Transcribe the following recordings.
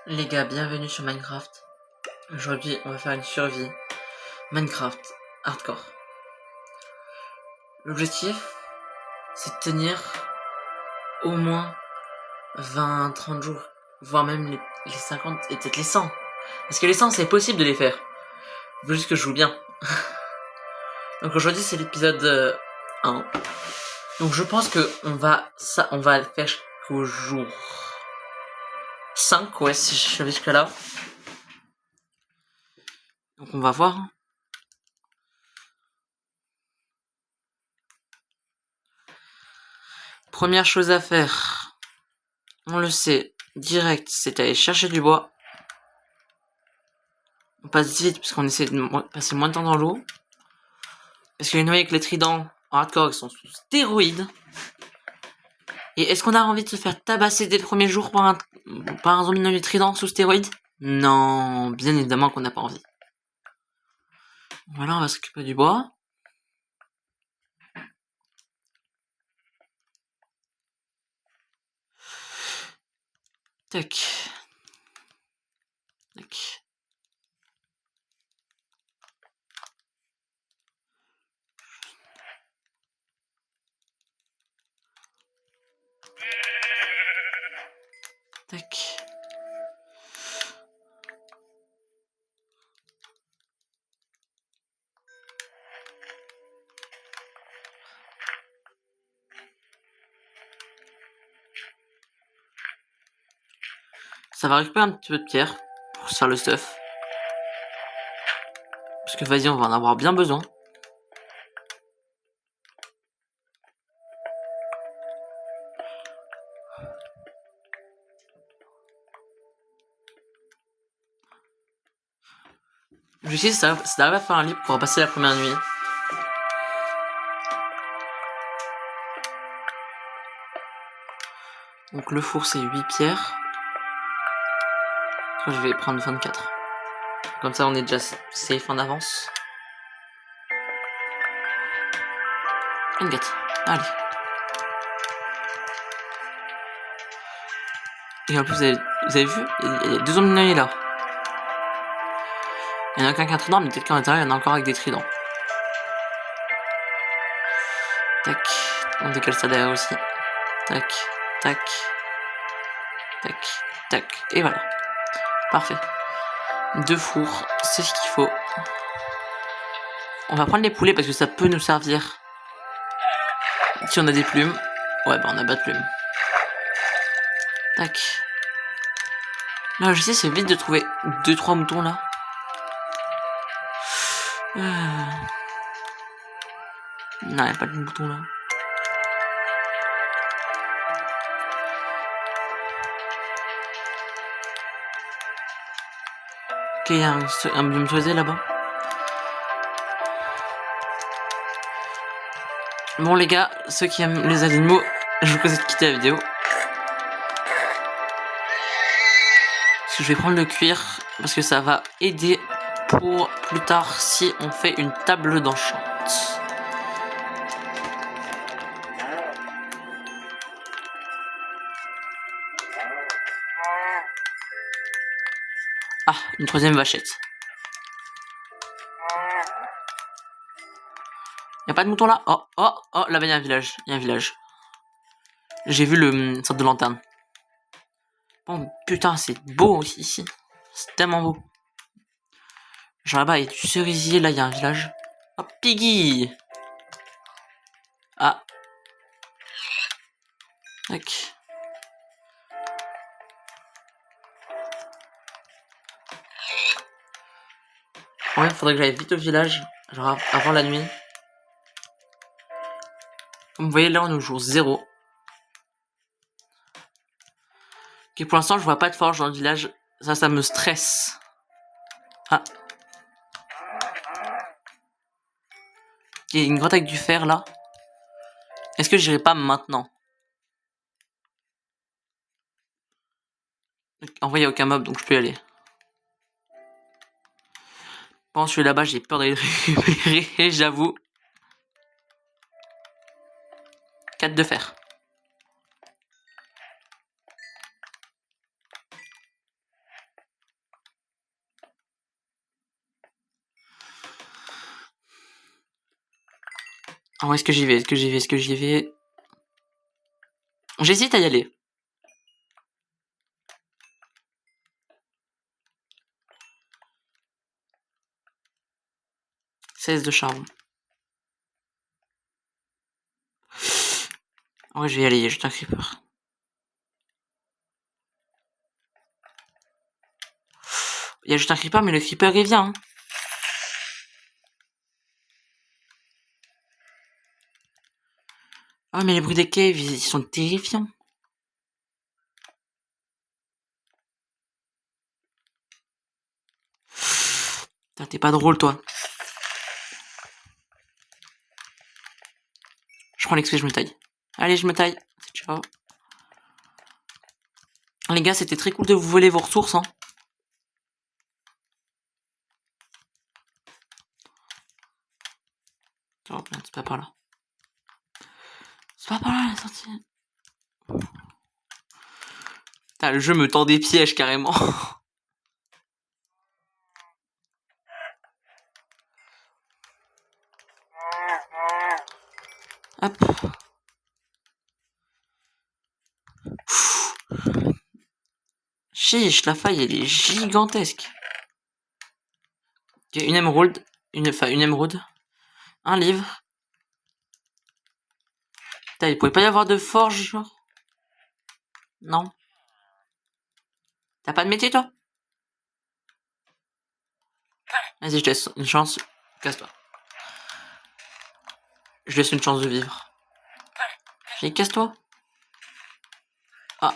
Les gars, bienvenue sur Minecraft. Aujourd'hui, on va faire une survie Minecraft hardcore. L'objectif, c'est de tenir au moins 20-30 jours, voire même les 50 et peut-être les 100. Parce que les 100, c'est possible de les faire. Il faut juste que je joue bien. Donc aujourd'hui, c'est l'épisode 1. Donc je pense que on va le faire jusqu'au jour 5, ouais, si je suis jusqu'à là. Donc on va voir. Première chose à faire, on le sait, direct, c'est aller chercher du bois. On passe vite parce qu'on essaie de passer moins de temps dans l'eau. Parce que les noyés avec les tridents en hardcore, ils sont sous stéroïdes. Et est-ce qu'on a envie de se faire tabasser dès le premier jour par un zombie noyé trident sous stéroïdes? Non, bien évidemment qu'on n'a pas envie. Voilà, on va s'occuper du bois. Tac. Tac. Tac. Ça va récupérer un petit peu de pierre pour se faire le stuff. Parce que vas-y, on va en avoir bien besoin. Je sais, ça arrive à faire un lit pour passer la première nuit. Donc le four c'est 8 pierres. Je vais prendre 24. Comme ça on est déjà safe en avance. 24. Allez. Et en plus vous avez vu, il y a deux zombies noyés là. Il y en a qu'un qui a un trident, mais peut-être qu'à l'intérieur il y en a encore avec des tridents. Tac. On décale ça derrière aussi. Tac. Tac. Tac. Tac. Et voilà. Parfait. 2 fours, c'est ce qu'il faut. On va prendre les poulets parce que ça peut nous servir. Si on a des plumes. Ouais, bah on a pas de plumes. Tac. Là, je sais, c'est vite de trouver 2-3 moutons là. Non, y'a pas de moutons là. Ok, y'a un biome choisi là-bas. Bon les gars, ceux qui aiment les animaux, je vous conseille de quitter la vidéo. Parce que je vais prendre le cuir, parce que ça va aider pour plus tard si on fait une table d'enchant. Ah, une troisième vachette. Y'a pas de mouton là? Oh, oh, oh, là-bas y'a un village. Y'a un village. J'ai vu le sorte de lanterne. Oh putain, c'est beau aussi ici. C'est tellement beau. Genre là-bas, il y a du cerisier, là, il y a un village. Oh, Piggy! Ah. Tac. Ouais, faudrait que j'aille vite au village, genre avant la nuit. Comme vous voyez, là, on est au jour 0. Ok, pour l'instant, je vois pas de forge dans le village. Ça me stresse. Ah. Il y a une grotte avec du fer, là. Est-ce que j'irai pas maintenant? En vrai, il n'y a aucun mob, donc je peux y aller. Quand je suis là-bas, j'ai peur d'aller récupérer, j'avoue. 4 de fer. Alors, est-ce que j'y vais? Est-ce que j'y vais? Est-ce que j'y vais? J'hésite à y aller. « 16 de charbon. Ouais, je vais y aller, il y a juste un creeper. Il y a juste un creeper, mais le creeper il vient. Hein. Ah, mais les bruits des caves, ils sont terrifiants. T'es pas drôle, toi. Je prends l'XP, je me taille. Allez, je me taille. Ciao. Les gars, c'était très cool de vous voler vos ressources. Hein. Oh, c'est pas par là. C'est pas par là, la sortie. Putain, le jeu me tend des pièges, carrément. Hop. Chiche, la faille, elle est gigantesque. Ok, une émeraude. Une émeraude. Un livre. Putain, il pouvait pas y avoir de forge, genre? Non. T'as pas de métier, toi? Vas-y, je te laisse une chance. Casse-toi. Je laisse une chance de vivre. J'ai dit, casse-toi. Ah.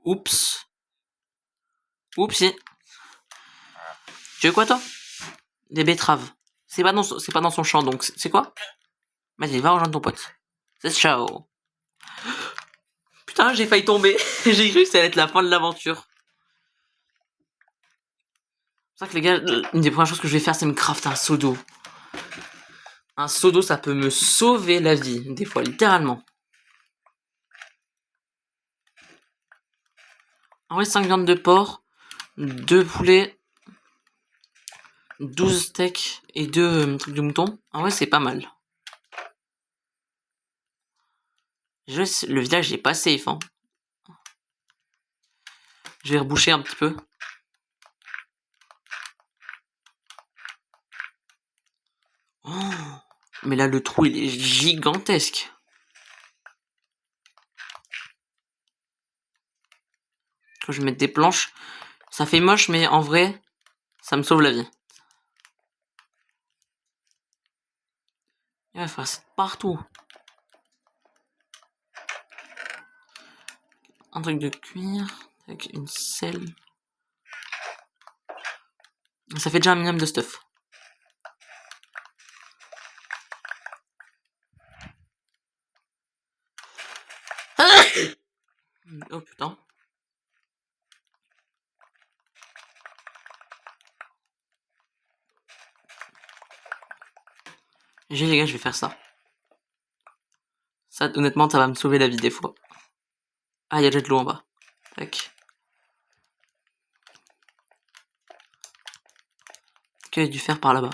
Oups. Oupsie. Tu veux quoi, toi? Des betteraves. C'est pas dans son champ, donc c'est quoi? Vas-y, va rejoindre ton pote. C'est ciao. Putain, j'ai failli tomber. J'ai cru que ça allait être la fin de l'aventure. C'est pour ça que les gars, une des premières choses que je vais faire, c'est me crafter un seau d'eau. Un seau d'eau, ça peut me sauver la vie, des fois, littéralement. En vrai, 5 viandes de porc, 2 poulets, 12 steaks et 2 trucs de mouton. En vrai, c'est pas mal. Le village est pas safe, hein. Je vais reboucher un petit peu. Oh, mais là, le trou, il est gigantesque. Quand je vais mettre des planches, ça fait moche, mais en vrai, ça me sauve la vie. Il va faire ça partout. Un truc de cuir, avec une selle. Ça fait déjà un minimum de stuff. Oh putain. Les gars, je vais faire ça. Ça, honnêtement, ça va me sauver la vie des fois. Ah, il y a déjà de l'eau en bas. Tac. Qu'il y a du fer par là-bas.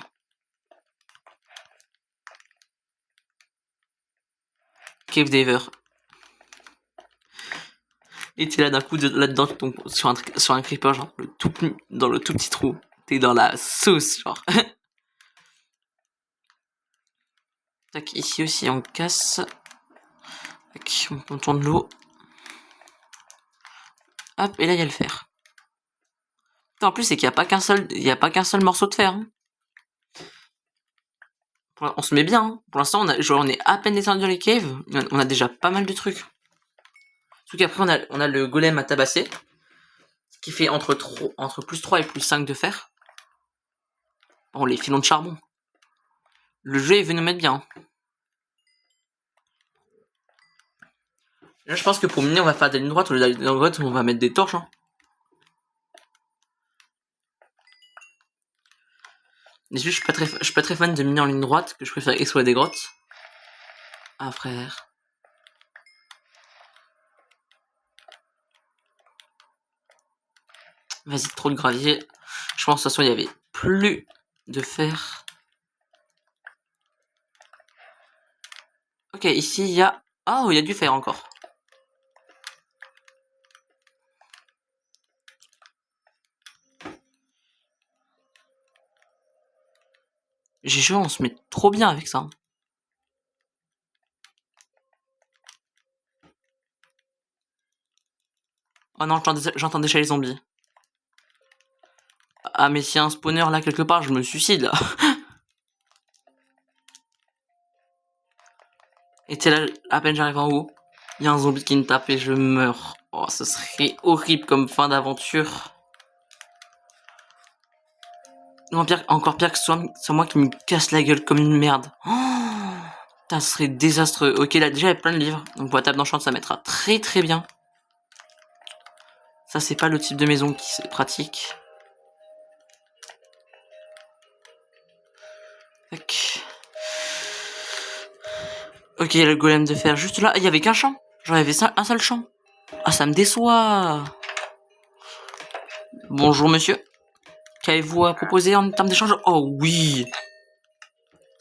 Cave Diver. Et t'es là d'un coup là-dedans, tu tombes sur un creeper, genre dans le tout petit trou. T'es dans la sauce, genre. Tac, ici aussi on casse. Tac, on tourne l'eau. Hop, et là il y a le fer. En plus, c'est qu'il n'y a pas qu'un seul morceau de fer. Hein. On se met bien. Hein. Pour l'instant, on est à peine descendu dans les caves. On a déjà pas mal de trucs. Surtout qu'après, on a le golem à tabasser. Ce qui fait entre plus 3 et plus 5 de fer. Bon, les filons de charbon. Le jeu est venu nous mettre bien. Là, je pense que pour miner, on va faire des lignes droites. Au lieu d'aller dans la droite, on va mettre des torches. Hein. Mais juste, je suis pas très fan de miner en ligne droite, que je préfère explorer des grottes. Ah, frère. Vas-y, trop de gravier. Je pense de toute façon, il y avait plus de fer. Ok, ici, il y a... Oh, il y a du fer encore. J'ai chaud, on se met trop bien avec ça. Oh non, j'entends déjà les zombies. Ah, mais s'il y a un spawner là quelque part, je me suicide là. Et t'es là, à peine j'arrive en haut, il y a un zombie qui me tape et je meurs. Oh, ce serait horrible comme fin d'aventure. Non, encore pire que ce soit moi qui me casse la gueule comme une merde. Oh, ça serait désastreux. Ok, là déjà il y a plein de livres, donc pour la table d'enchant ça mettra très très bien. Ça c'est pas le type de maison qui est pratique. Tac. Ok, le golem de fer juste là. Il y avait qu'un champ. J'en avais un seul champ. Ah, ça me déçoit. Bonjour monsieur. Qu'avez-vous à proposer en termes d'échange? Oh oui.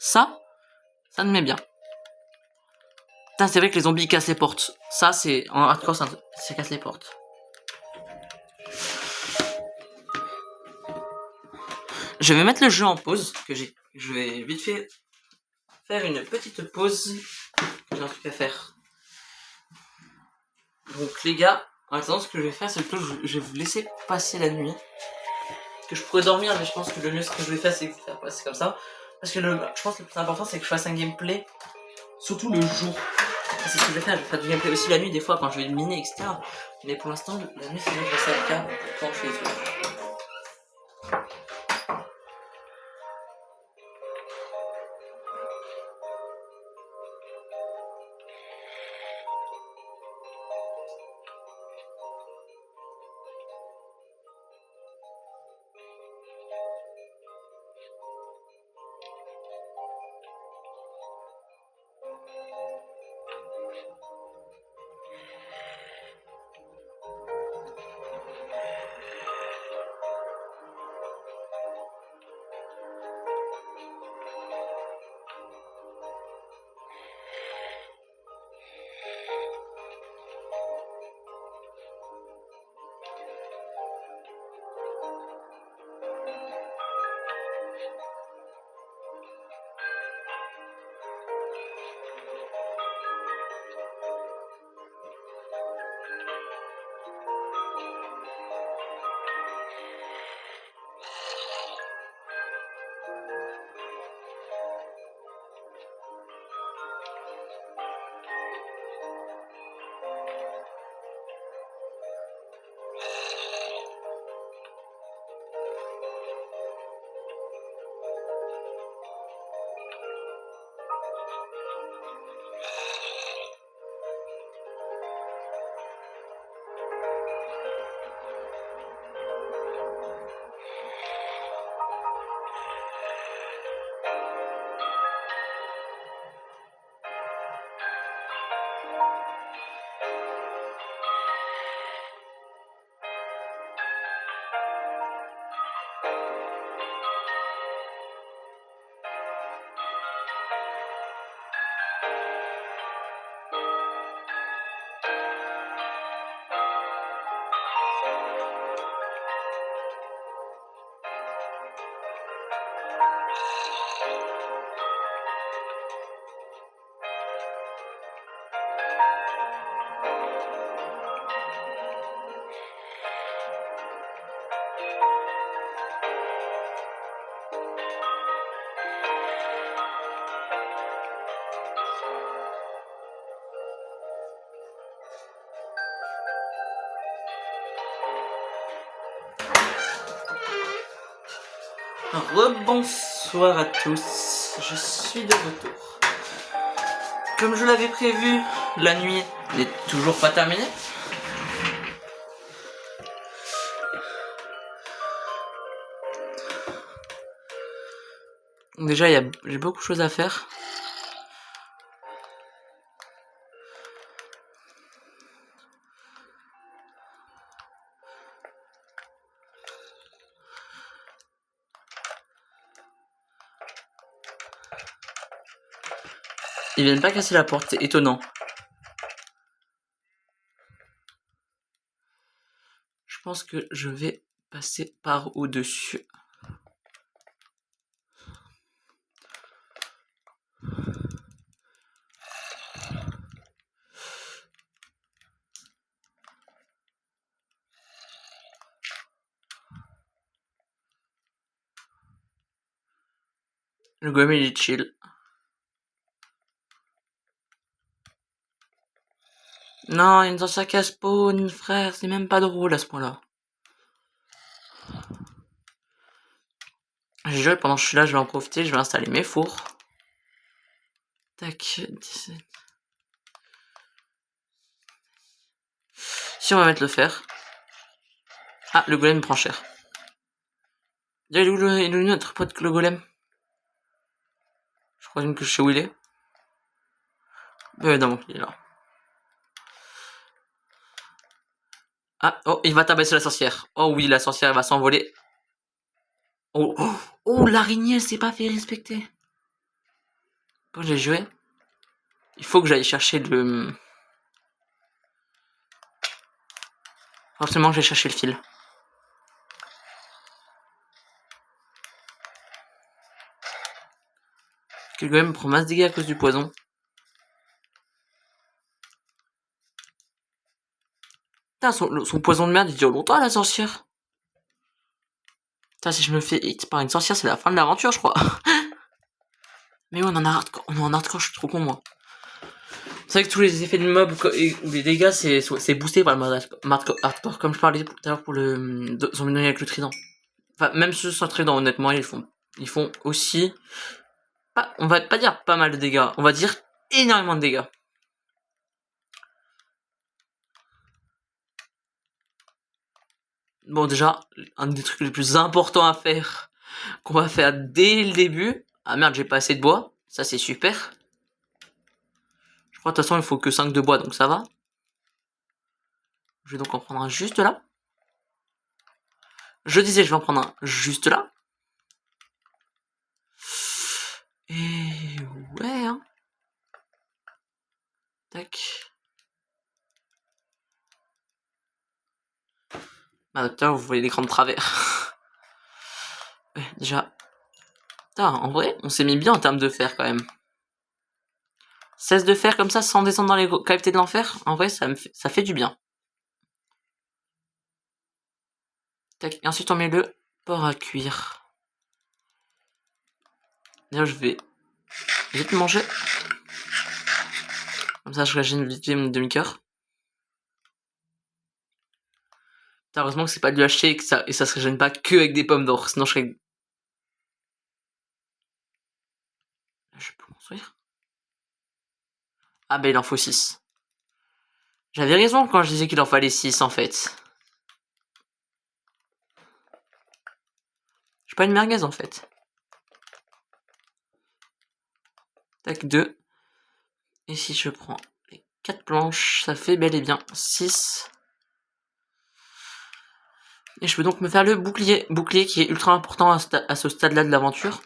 Ça me met bien. Putain, c'est vrai que les zombies cassent les portes. Ça, c'est en hardcore, ça casse les portes. Je vais mettre le jeu en pause, je vais vite fait faire une petite pause. J'ai un truc à faire. Donc les gars, en attendant, ce que je vais faire, c'est que je vais vous laisser passer la nuit. Que je pourrais dormir, mais je pense que le mieux ce que je vais faire, c'est faire passer comme ça. Parce que je pense que le plus important, c'est que je fasse un gameplay, surtout le jour. C'est ce que je vais faire, je vais faire du gameplay aussi la nuit, des fois, quand je vais miner, etc. Mais pour l'instant, la nuit, c'est bien que je reste à quand je fais les trucs. Rebonsoir à tous, je suis de retour. Comme je l'avais prévu, la nuit n'est toujours pas terminée. Déjà, j'ai beaucoup de choses à faire. Ils viennent pas casser la porte, c'est étonnant. Je pense que je vais passer par au-dessus. Le golem il est chill. Non, une sorcière qui a spawn, frère, c'est même pas drôle à ce point-là. J'ai joué pendant que je suis là, je vais en profiter, je vais installer mes fours. Tac, 17. Si on va mettre le fer. Ah, le golem prend cher. Il est où notre pote le golem? Je crois même que je sais où il est. Non, il est là. Ah, oh, il va tabasser la sorcière. Oh oui, la sorcière elle va s'envoler. Oh, oh, oh l'araignée, elle s'est pas fait respecter. Bon, j'ai joué. Il faut que j'aille chercher le... Forcément que j'aille chercher le fil. Le golem prend masse dégâts à cause du poison. Putain, son poison de merde, il dure longtemps à la sorcière. Putain, si je me fais hit par une sorcière, c'est la fin de l'aventure, je crois. Mais ouais, on en hardcore, je suis trop con, moi. C'est vrai que tous les effets de mob ou les dégâts, c'est boosté par le mode hardcore, comme je parlais tout à l'heure pour le zombie avec le trident. Enfin, même ceux sans trident, honnêtement, ils font aussi, on va pas dire pas mal de dégâts, on va dire énormément de dégâts. Bon, déjà, un des trucs les plus importants à faire, qu'on va faire dès le début. Ah merde, j'ai pas assez de bois, ça c'est super. Je crois de toute façon il faut que 5 de bois, donc ça va. Je vais donc en prendre un juste là. Je disais, je vais en prendre un juste là. Et ouais, hein. Tac. Bah, tout à l'heure, vous voyez l'écran de travers. Ouais, déjà. Putain, en vrai, on s'est mis bien en termes de fer quand même. 16 de fer comme ça, sans descendre dans les cavités de l'enfer. En vrai, ça fait du bien. Tac. Et ensuite, on met le porc à cuire. D'ailleurs, je vais vite manger. Comme ça, je régène vite fait mon demi-cœur. Heureusement que c'est pas du haché et ça se régène pas que avec des pommes d'or. Sinon, je serais... Je peux construire. Ah bah, il en faut 6. J'avais raison quand je disais qu'il en fallait 6, en fait. Je suis pas une merguez, en fait. Tac, 2. Et si je prends les 4 planches, ça fait bel et bien 6. Et je peux donc me faire le bouclier. Bouclier qui est ultra important à ce stade-là de l'aventure.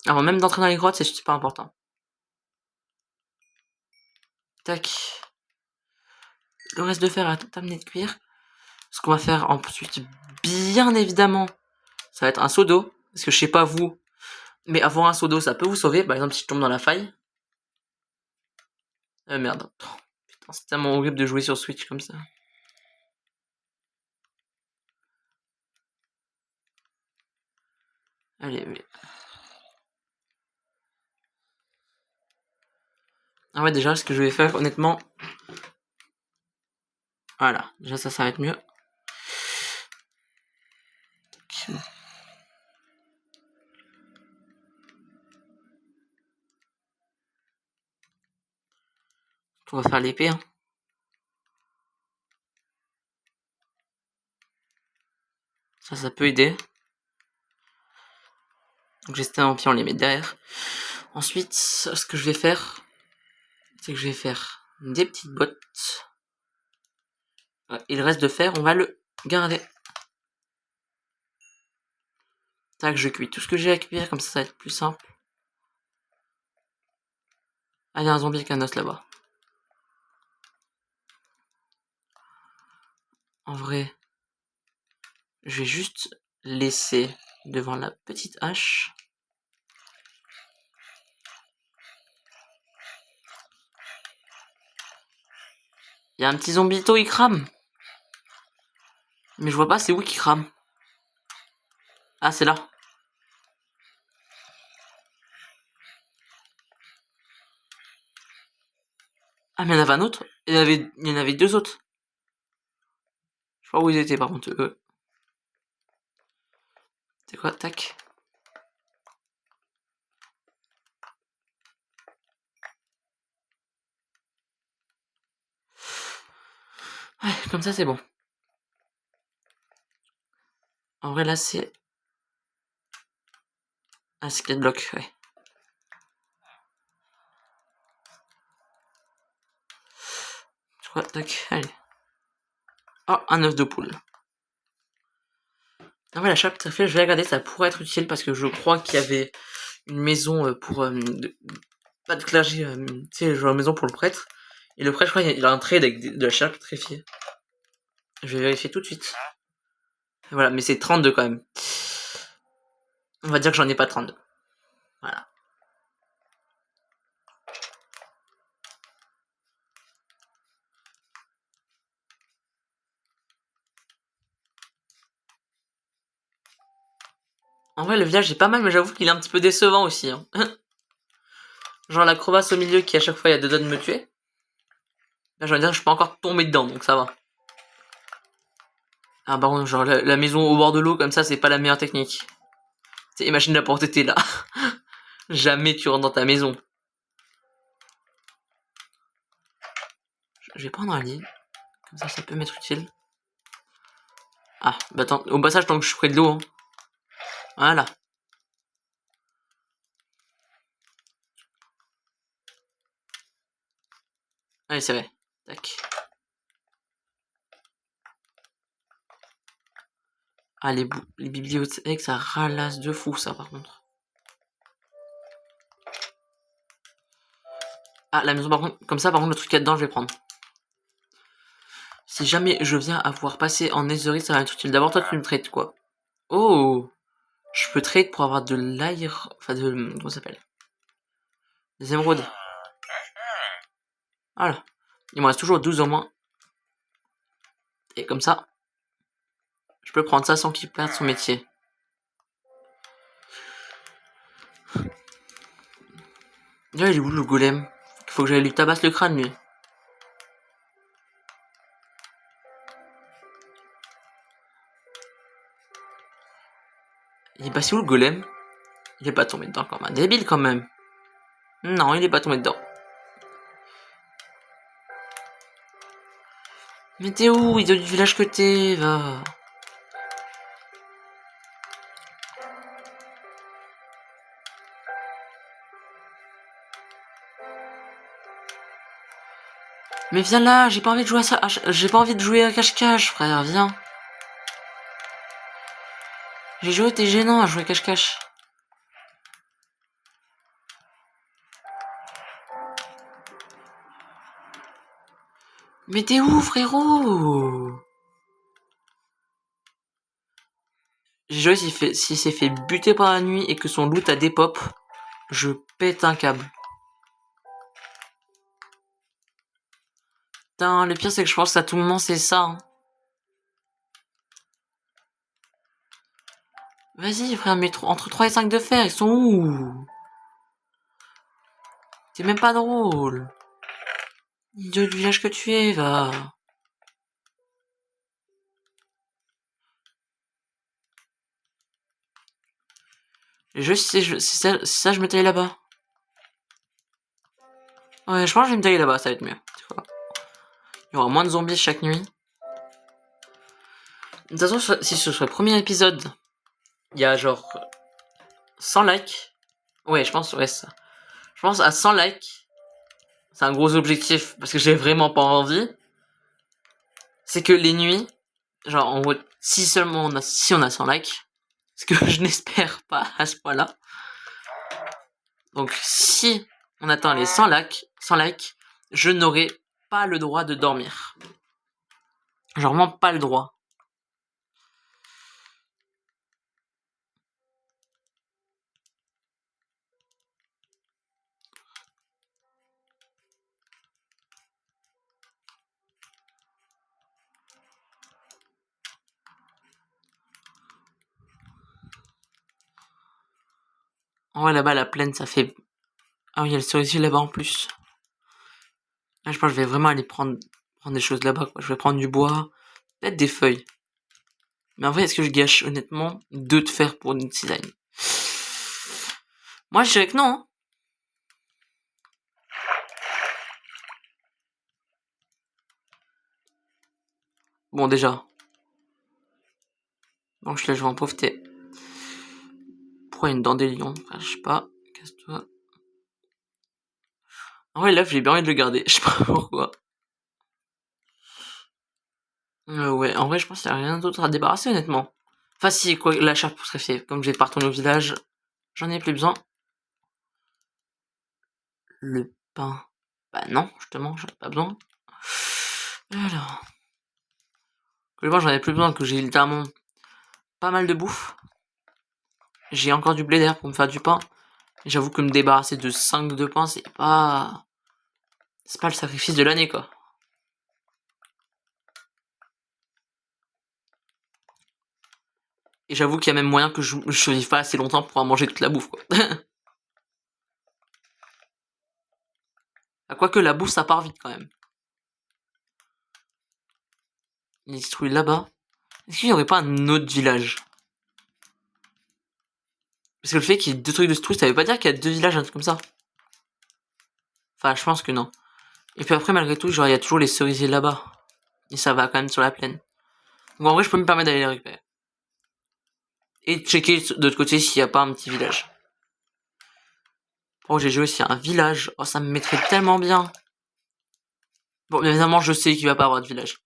Avant même d'entrer dans les grottes, c'est super important. Tac. Le reste de fer a tout amené de cuire. Ce qu'on va faire ensuite, bien évidemment, ça va être un seau d'eau. Parce que je sais pas vous, mais avoir un seau d'eau, ça peut vous sauver. Par exemple, si je tombe dans la faille. Merde. Oh, putain, c'est tellement horrible de jouer sur Switch comme ça. Allez, oui. Ah ouais, déjà, ce que je vais faire, honnêtement... Voilà, déjà ça va être mieux. On va faire l'épée. Hein. Ça peut aider. Donc j'ai un pied, on les met derrière. Ensuite, ce que je vais faire, c'est que je vais faire des petites bottes. Et le reste de fer, on va le garder. Tac, je cuis tout ce que j'ai à cuire, comme ça va être plus simple. Ah, il y a un zombie avec un os là-bas. En vrai, je vais juste laisser devant la petite hache. Il y a un petit zombito, il crame. Mais je vois pas c'est où qui crame. Ah, c'est là. Ah, mais il y en avait un autre. Il y en avait deux autres. Je sais pas où ils étaient par contre, eux. C'est quoi, tac. Ouais, comme ça c'est bon. En vrai là c'est... Ah, c'est 4 blocs, ouais. Je crois, tac, allez. Oh, un œuf de poule. En vrai la chape trèfle, je vais regarder, ça pourrait être utile parce que je crois qu'il y avait une maison pour... pas de clergé, tu sais, genre une maison pour le prêtre. Et le prêtre, je crois, il a un trade avec de la chape tréfiée. Je vais vérifier tout de suite. Voilà, mais c'est 32 quand même. On va dire que j'en ai pas 32. Voilà. En vrai, le village est pas mal, mais j'avoue qu'il est un petit peu décevant aussi. Hein. Genre la crevasse au milieu qui à chaque fois il y a deux doigts de me tuer. Là, je veux dire, je suis pas encore tombé dedans, donc ça va. Ah, par contre, genre la maison au bord de l'eau, comme ça, c'est pas la meilleure technique. T'sais, imagine la porte était là. Jamais tu rentres dans ta maison. Je vais prendre un lit. Comme ça peut m'être utile. Ah, bah attends, au passage, tant que je suis près de l'eau. Hein. Voilà. Allez, c'est vrai. Tac. Ah, les bibliothèques, ça ralasse de fou, ça, par contre. Ah, la maison, par contre, comme ça, par contre, le truc qu'il y a dedans, je vais prendre. Si jamais je viens à pouvoir passer en Netherite, ça va être utile. D'abord, toi, tu me traites, quoi. Oh! Je peux trade pour avoir de l'air... Enfin, de... Comment ça s'appelle? Des émeraudes. Voilà. Il me reste toujours 12 au moins. Et comme ça, je peux prendre ça sans qu'il perde son métier. Là, il est où le golem? Il faut que j'aille lui tabasse le crâne, lui. Il est passé où le golem? Il est pas tombé dedans comme un débile quand même. Non, il est pas tombé dedans. Mais t'es où, idiot du village que t'es, va? Mais viens là, j'ai pas envie de jouer à ça. J'ai pas envie de jouer à cache-cache, frère, viens. J'ai joué, t'es gênant à jouer à cache-cache. Mais t'es où, frérot? J'ai joué s'il s'est fait buter par la nuit et que son loot a des pop, je pète un câble. Putain, le pire c'est que je pense que à tout moment c'est ça. Hein. Vas-y frère, mais entre 3 et 5 de fer, ils sont où? T'es même pas drôle. Idiot du village que tu es, va. C'est ça, je me taille là-bas. Ouais, je pense que je vais me tailler là-bas, ça va être mieux. Il y aura moins de zombies chaque nuit. De toute façon, si sur le premier épisode, il y a genre 100 likes. Ouais, je pense, ouais, ça. Je pense à 100 likes. C'est un gros objectif parce que j'ai vraiment pas envie. C'est que les nuits, genre en gros, si on a 100 likes, ce que je n'espère pas à ce point-là. Donc si on atteint les 100 likes, je n'aurai pas le droit de dormir. Genre vraiment pas le droit. En vrai, là-bas, la plaine, ça fait... Ah oui, il y a le cerisier là-bas en plus. Là, je pense que je vais vraiment aller prendre des choses là-bas, quoi. Je vais prendre du bois, peut-être des feuilles. Mais en vrai, est-ce que je gâche, honnêtement, 2 de fer pour une design? Moi, je dirais que non, hein. Bon, déjà. Bon, je vais en profiter. Pourquoi il y a une dandelion? Enfin, je sais pas. Casse-toi. En vrai, l'œuf, j'ai bien envie de le garder. Je sais pas pourquoi. Ouais, en vrai, je pense qu'il y a rien d'autre à débarrasser, honnêtement. Enfin, si, quoi, la charpe serait fait. Comme je vais pas retourner au village, j'en ai plus besoin. Le pain. Bah non, justement, j'en ai pas besoin. Alors. Moi, j'en ai plus besoin, que j'ai littéralement pas mal de bouffe. J'ai encore du blé d'air pour me faire du pain. Et j'avoue que me débarrasser de 5 de pain, c'est pas... C'est pas le sacrifice de l'année, quoi. Et j'avoue qu'il y a même moyen que je survive pas assez longtemps pour en manger toute la bouffe, quoi. Quoique la bouffe, ça part vite, quand même. Il est détruit là-bas. Est-ce qu'il y aurait pas un autre village? Parce que le fait qu'il y ait 2 trucs détruits, ça veut pas dire qu'il y a 2 villages, un truc comme ça. Enfin, je pense que non. Et puis après, malgré tout, genre, il y a toujours les cerisiers là-bas. Et ça va quand même sur la plaine. Donc en vrai, je peux me permettre d'aller les récupérer. Et checker de l'autre côté s'il n'y a pas un petit village. Oh, j'ai joué s'il y a un village. Oh, ça me mettrait tellement bien. Bon, évidemment, je sais qu'il va pas avoir de village.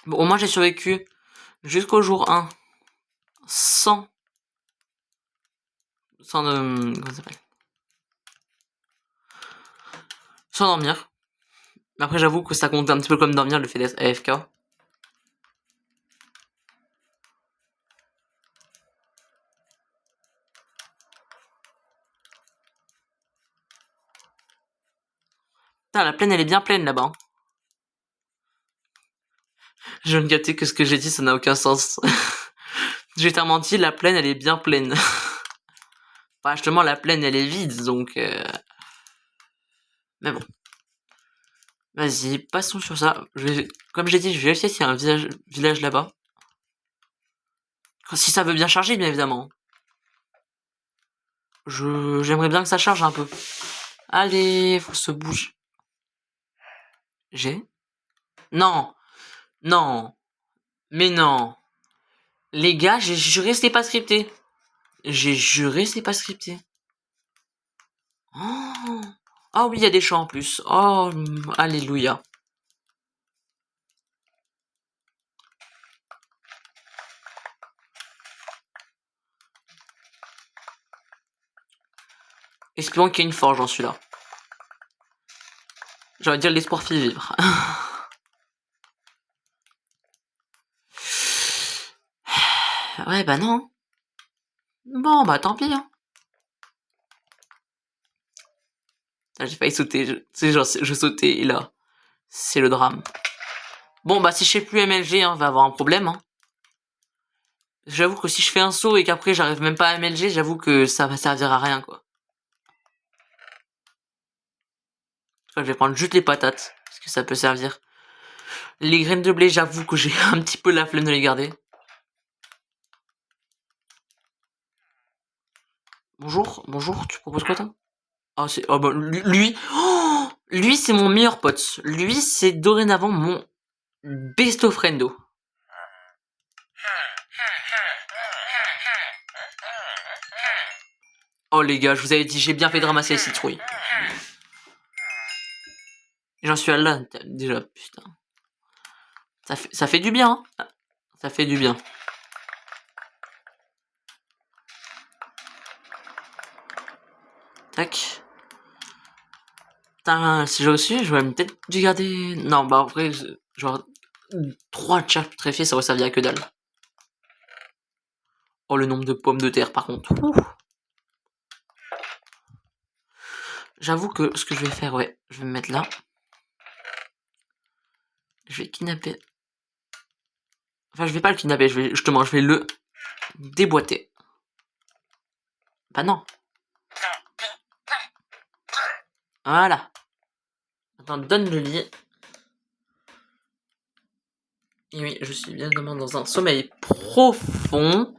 Bon, au moins, j'ai survécu jusqu'au jour 1. Sans... Sans... comment ça s'appelle? Sans dormir. Mais après, j'avoue que ça compte un petit peu comme dormir, le fait d'être AFK. Putain, la plaine, elle est bien pleine, là-bas. Je viens de capter que ce que j'ai dit, ça n'a aucun sens. J'ai été menti, la plaine, elle est bien pleine. Enfin, justement, la plaine, elle est vide, donc... Mais bon. Vas-y, passons sur ça. Comme j'ai dit, je vais vérifier s'il y a un village là-bas. Si ça veut bien charger, bien évidemment. J'aimerais bien que ça charge un peu. Allez, faut se bouger. J'ai? Non. Non. Mais non. Les gars, j'ai juré c'était pas scripté. J'ai juré c'est pas scripté. Oh. Ah oui, il y a des chants en plus. Oh, alléluia. Espérons qu'il y ait une forge dans celui-là. J'ai envie de dire l'espoir fait vivre. Ouais, bah non. Bon, bah tant pis. Hein. J'ai failli sauter. Tu sais, genre, je sautais et là, c'est le drame. Bon, bah si je fais plus MLG, hein, on va avoir un problème. Hein. J'avoue que si je fais un saut et qu'après j'arrive même pas à MLG, j'avoue que ça va servir à rien, quoi. Je vais prendre juste les patates, parce que ça peut servir. Les graines de blé, j'avoue que j'ai un petit peu la flemme de les garder. Bonjour, bonjour, tu proposes quoi toi? Ah c'est... Oh bah lui... Oh Lui, c'est mon meilleur pote. Lui, c'est dorénavant mon besto friendo. Oh les gars, je vous avais dit, j'ai bien fait de ramasser les citrouilles. J'en suis à là, déjà, putain. Ça fait du bien, hein. Ça fait du bien. Tac. Putain, si j'ai reçu, j'aurais peut-être dû garder... Non, bah en vrai, genre... 3 chaps treffés, ça aurait servi à que dalle. Oh, le nombre de pommes de terre, par contre. J'avoue que ce que je vais faire, ouais, je vais me mettre là. Je vais kidnapper... Enfin, je vais pas le kidnapper, je vais le déboîter. Bah non. Voilà. Attends, donne le lit. Et oui, je suis bien évidemment dans un sommeil profond.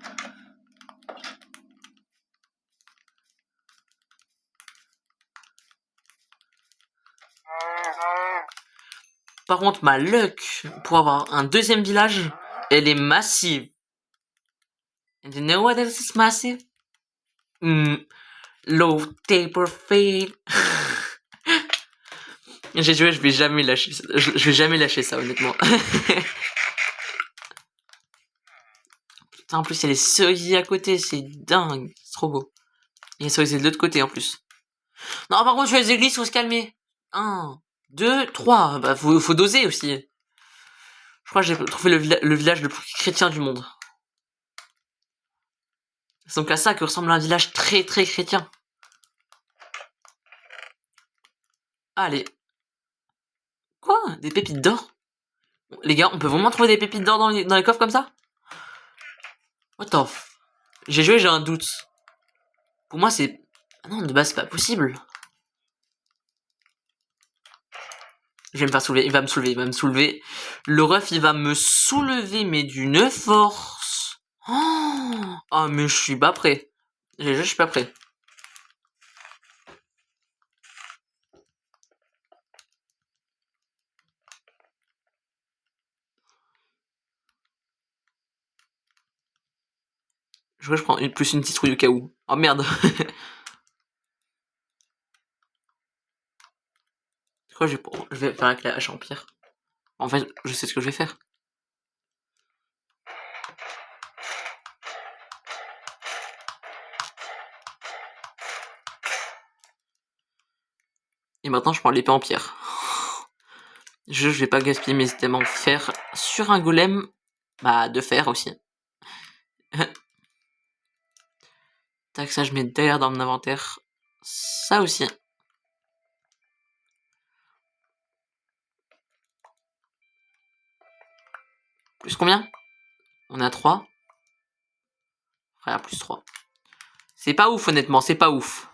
Par contre, ma luck pour avoir un deuxième village, elle est massive. And you know what else is massive? Low taper fade. J'ai joué, je vais jamais lâcher ça. Je vais jamais lâcher ça, honnêtement. Putain, en plus, il y a les cerisiers à côté, c'est dingue. C'est trop beau. Il y a les cerisiers de l'autre côté, en plus. Non, par contre, sur les églises, faut se calmer. 1, 2, 3. Bah, faut doser aussi. Je crois que j'ai trouvé le village le plus chrétien du monde. C'est donc à ça que ressemble un village très très chrétien. Allez. Quoi? Des pépites d'or? Les gars, on peut vraiment trouver des pépites d'or dans les coffres comme ça? What the f... J'ai joué, j'ai un doute. Pour moi, c'est... Ah non, de base, c'est pas possible. Je vais me faire soulever, il va me soulever. Le ref, il va me soulever, mais d'une force. Oh, mais je suis pas prêt. Je suis pas prêt. Je prends plus une citrouille au cas où. Oh merde. Je crois que je vais faire avec la hache en pierre. En fait, je sais ce que je vais faire. Et maintenant, je prends l'épée en pierre. Je vais pas gaspiller mes items en fer sur un golem. Bah, de fer aussi. Tac, ça, je mets derrière dans mon inventaire. Ça aussi. Plus combien? On est à 3. Frère, plus 3. C'est pas ouf, honnêtement, c'est pas ouf.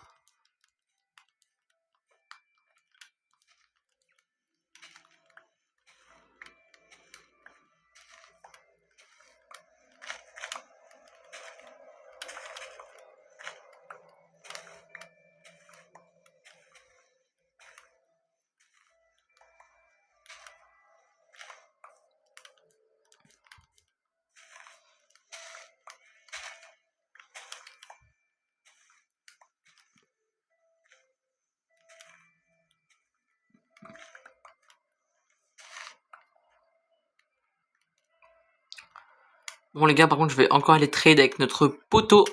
Bon les gars, par contre, je vais encore aller trade avec notre poteau,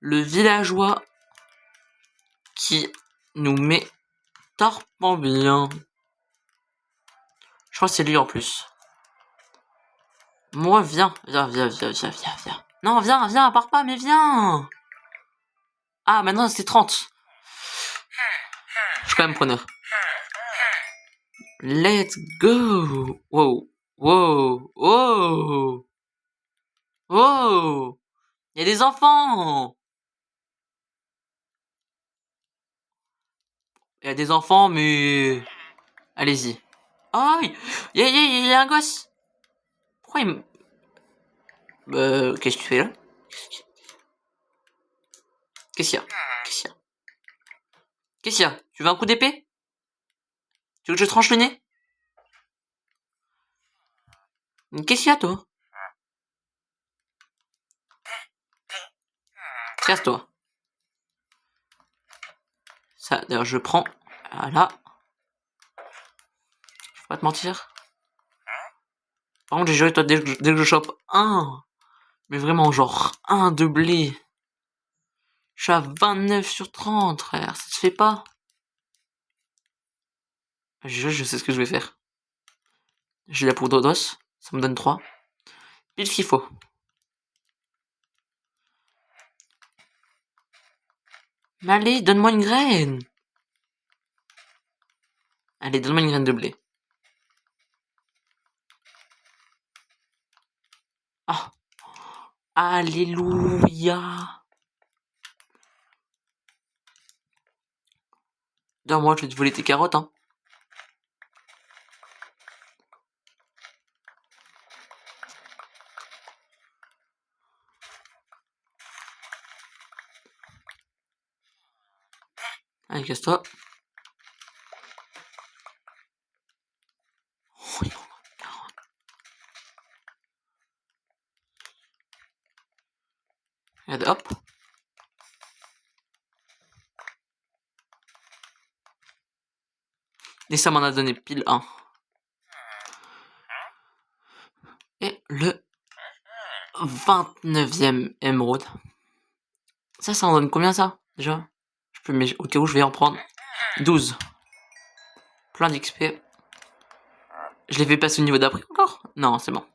le villageois, qui nous met tarpant bien. Je crois que c'est lui en plus. Moi, viens. Non, viens, pars pas, mais viens. Ah, maintenant c'est 30. Je suis quand même preneur. Let's go. Wow. Oh, il y a des enfants. Il y a des enfants, mais... Allez-y. Oh, il y a un gosse. Pourquoi il me... qu'est-ce que tu fais là? Qu'est-ce qu'il y a? Tu veux un coup d'épée? Tu veux que je tranche le nez? Qu'est-ce qu'il y a, toi? Casse-toi. Ça, d'ailleurs, je prends. Voilà. Je vais pas te mentir. Par contre, j'ai juré, toi, dès que je chope un, mais vraiment, genre, un de blé. Je suis à 29 sur 30, frère. Ça se fait pas. Je sais ce que je vais faire. J'ai la poudre d'os. Ça me donne 3. Pile ce qu'il faut. Mais allez, donne-moi une graine. Allez, donne-moi une graine de blé. Ah. Alléluia. Moi, je vais te voler tes carottes, hein. Allez, casse-toi. Oh, regarde, hop. Et ça m'en a donné pile 1. Et le 29e émeraude. Ça en donne combien, ça, déjà? Je peux, mais au cas où, je vais en prendre 12. Plein d'XP. Je l'ai fait passer au niveau d'après encore? Non, c'est bon.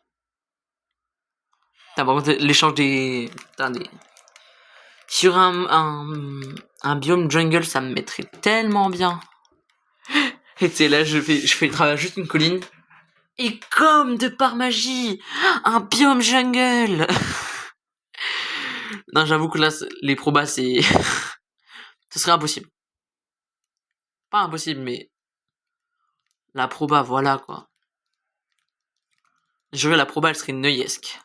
Putain, par contre, l'échange des... Putain, des... Sur un biome jungle, ça me mettrait tellement bien. Et tu sais, là, je fais juste une colline. Et comme de par magie, un biome jungle. Non, j'avoue que là, les probas, c'est... Ce serait impossible. Pas impossible, mais... La proba, voilà, quoi. J'aurais la proba, elle serait neuillesque.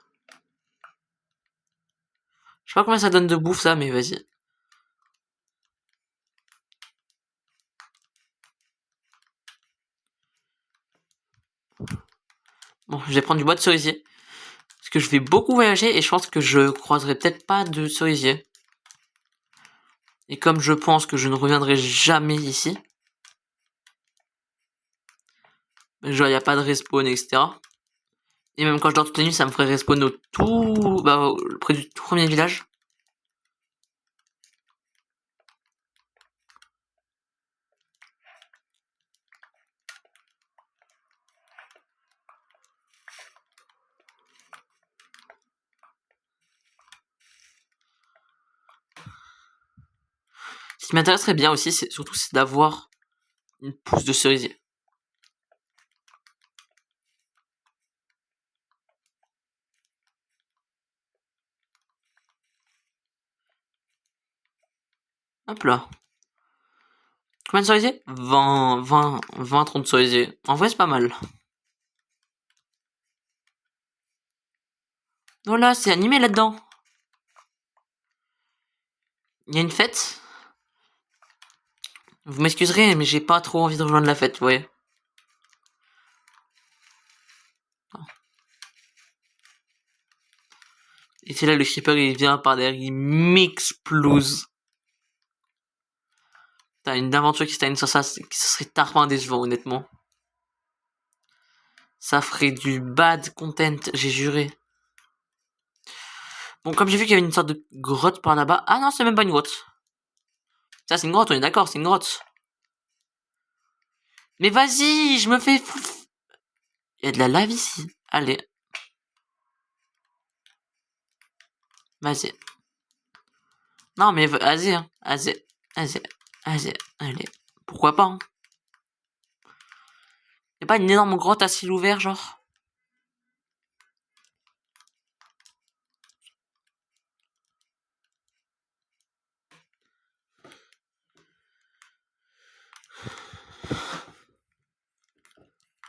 Je sais pas combien ça donne de bouffe, ça, mais vas-y. Bon, je vais prendre du bois de cerisier. Parce que je vais beaucoup voyager et je pense que je croiserai peut-être pas de cerisier. Et comme je pense que je ne reviendrai jamais ici, genre il n'y a pas de respawn, etc. Et même quand je dors toute la nuit, ça me ferait respawn près du tout premier village. Ce qui m'intéresserait bien aussi, c'est d'avoir une pousse de cerisier. Hop là. Combien de cerisiers? 30 cerisiers. En vrai, c'est pas mal. Voilà, c'est animé là-dedans. Il y a une fête. Vous m'excuserez, mais j'ai pas trop envie de rejoindre la fête, vous voyez. Et c'est là le creeper il vient par derrière, il m'explose. T'as une aventure qui se termine sur ça, ça serait tardement décevant honnêtement. Ça ferait du bad content, j'ai juré. Bon, comme j'ai vu qu'il y avait une sorte de grotte par là-bas. Ah non, c'est même pas une grotte. Ça, c'est une grotte, on est d'accord, c'est une grotte. Mais vas-y, je me fais fou. Il y a de la lave ici. Allez. Vas-y. Non, mais vas-y, hein. Vas-y. Vas-y. Vas-y. Allez. Pourquoi pas, hein. Y'a pas une énorme grotte à ciel ouvert, genre?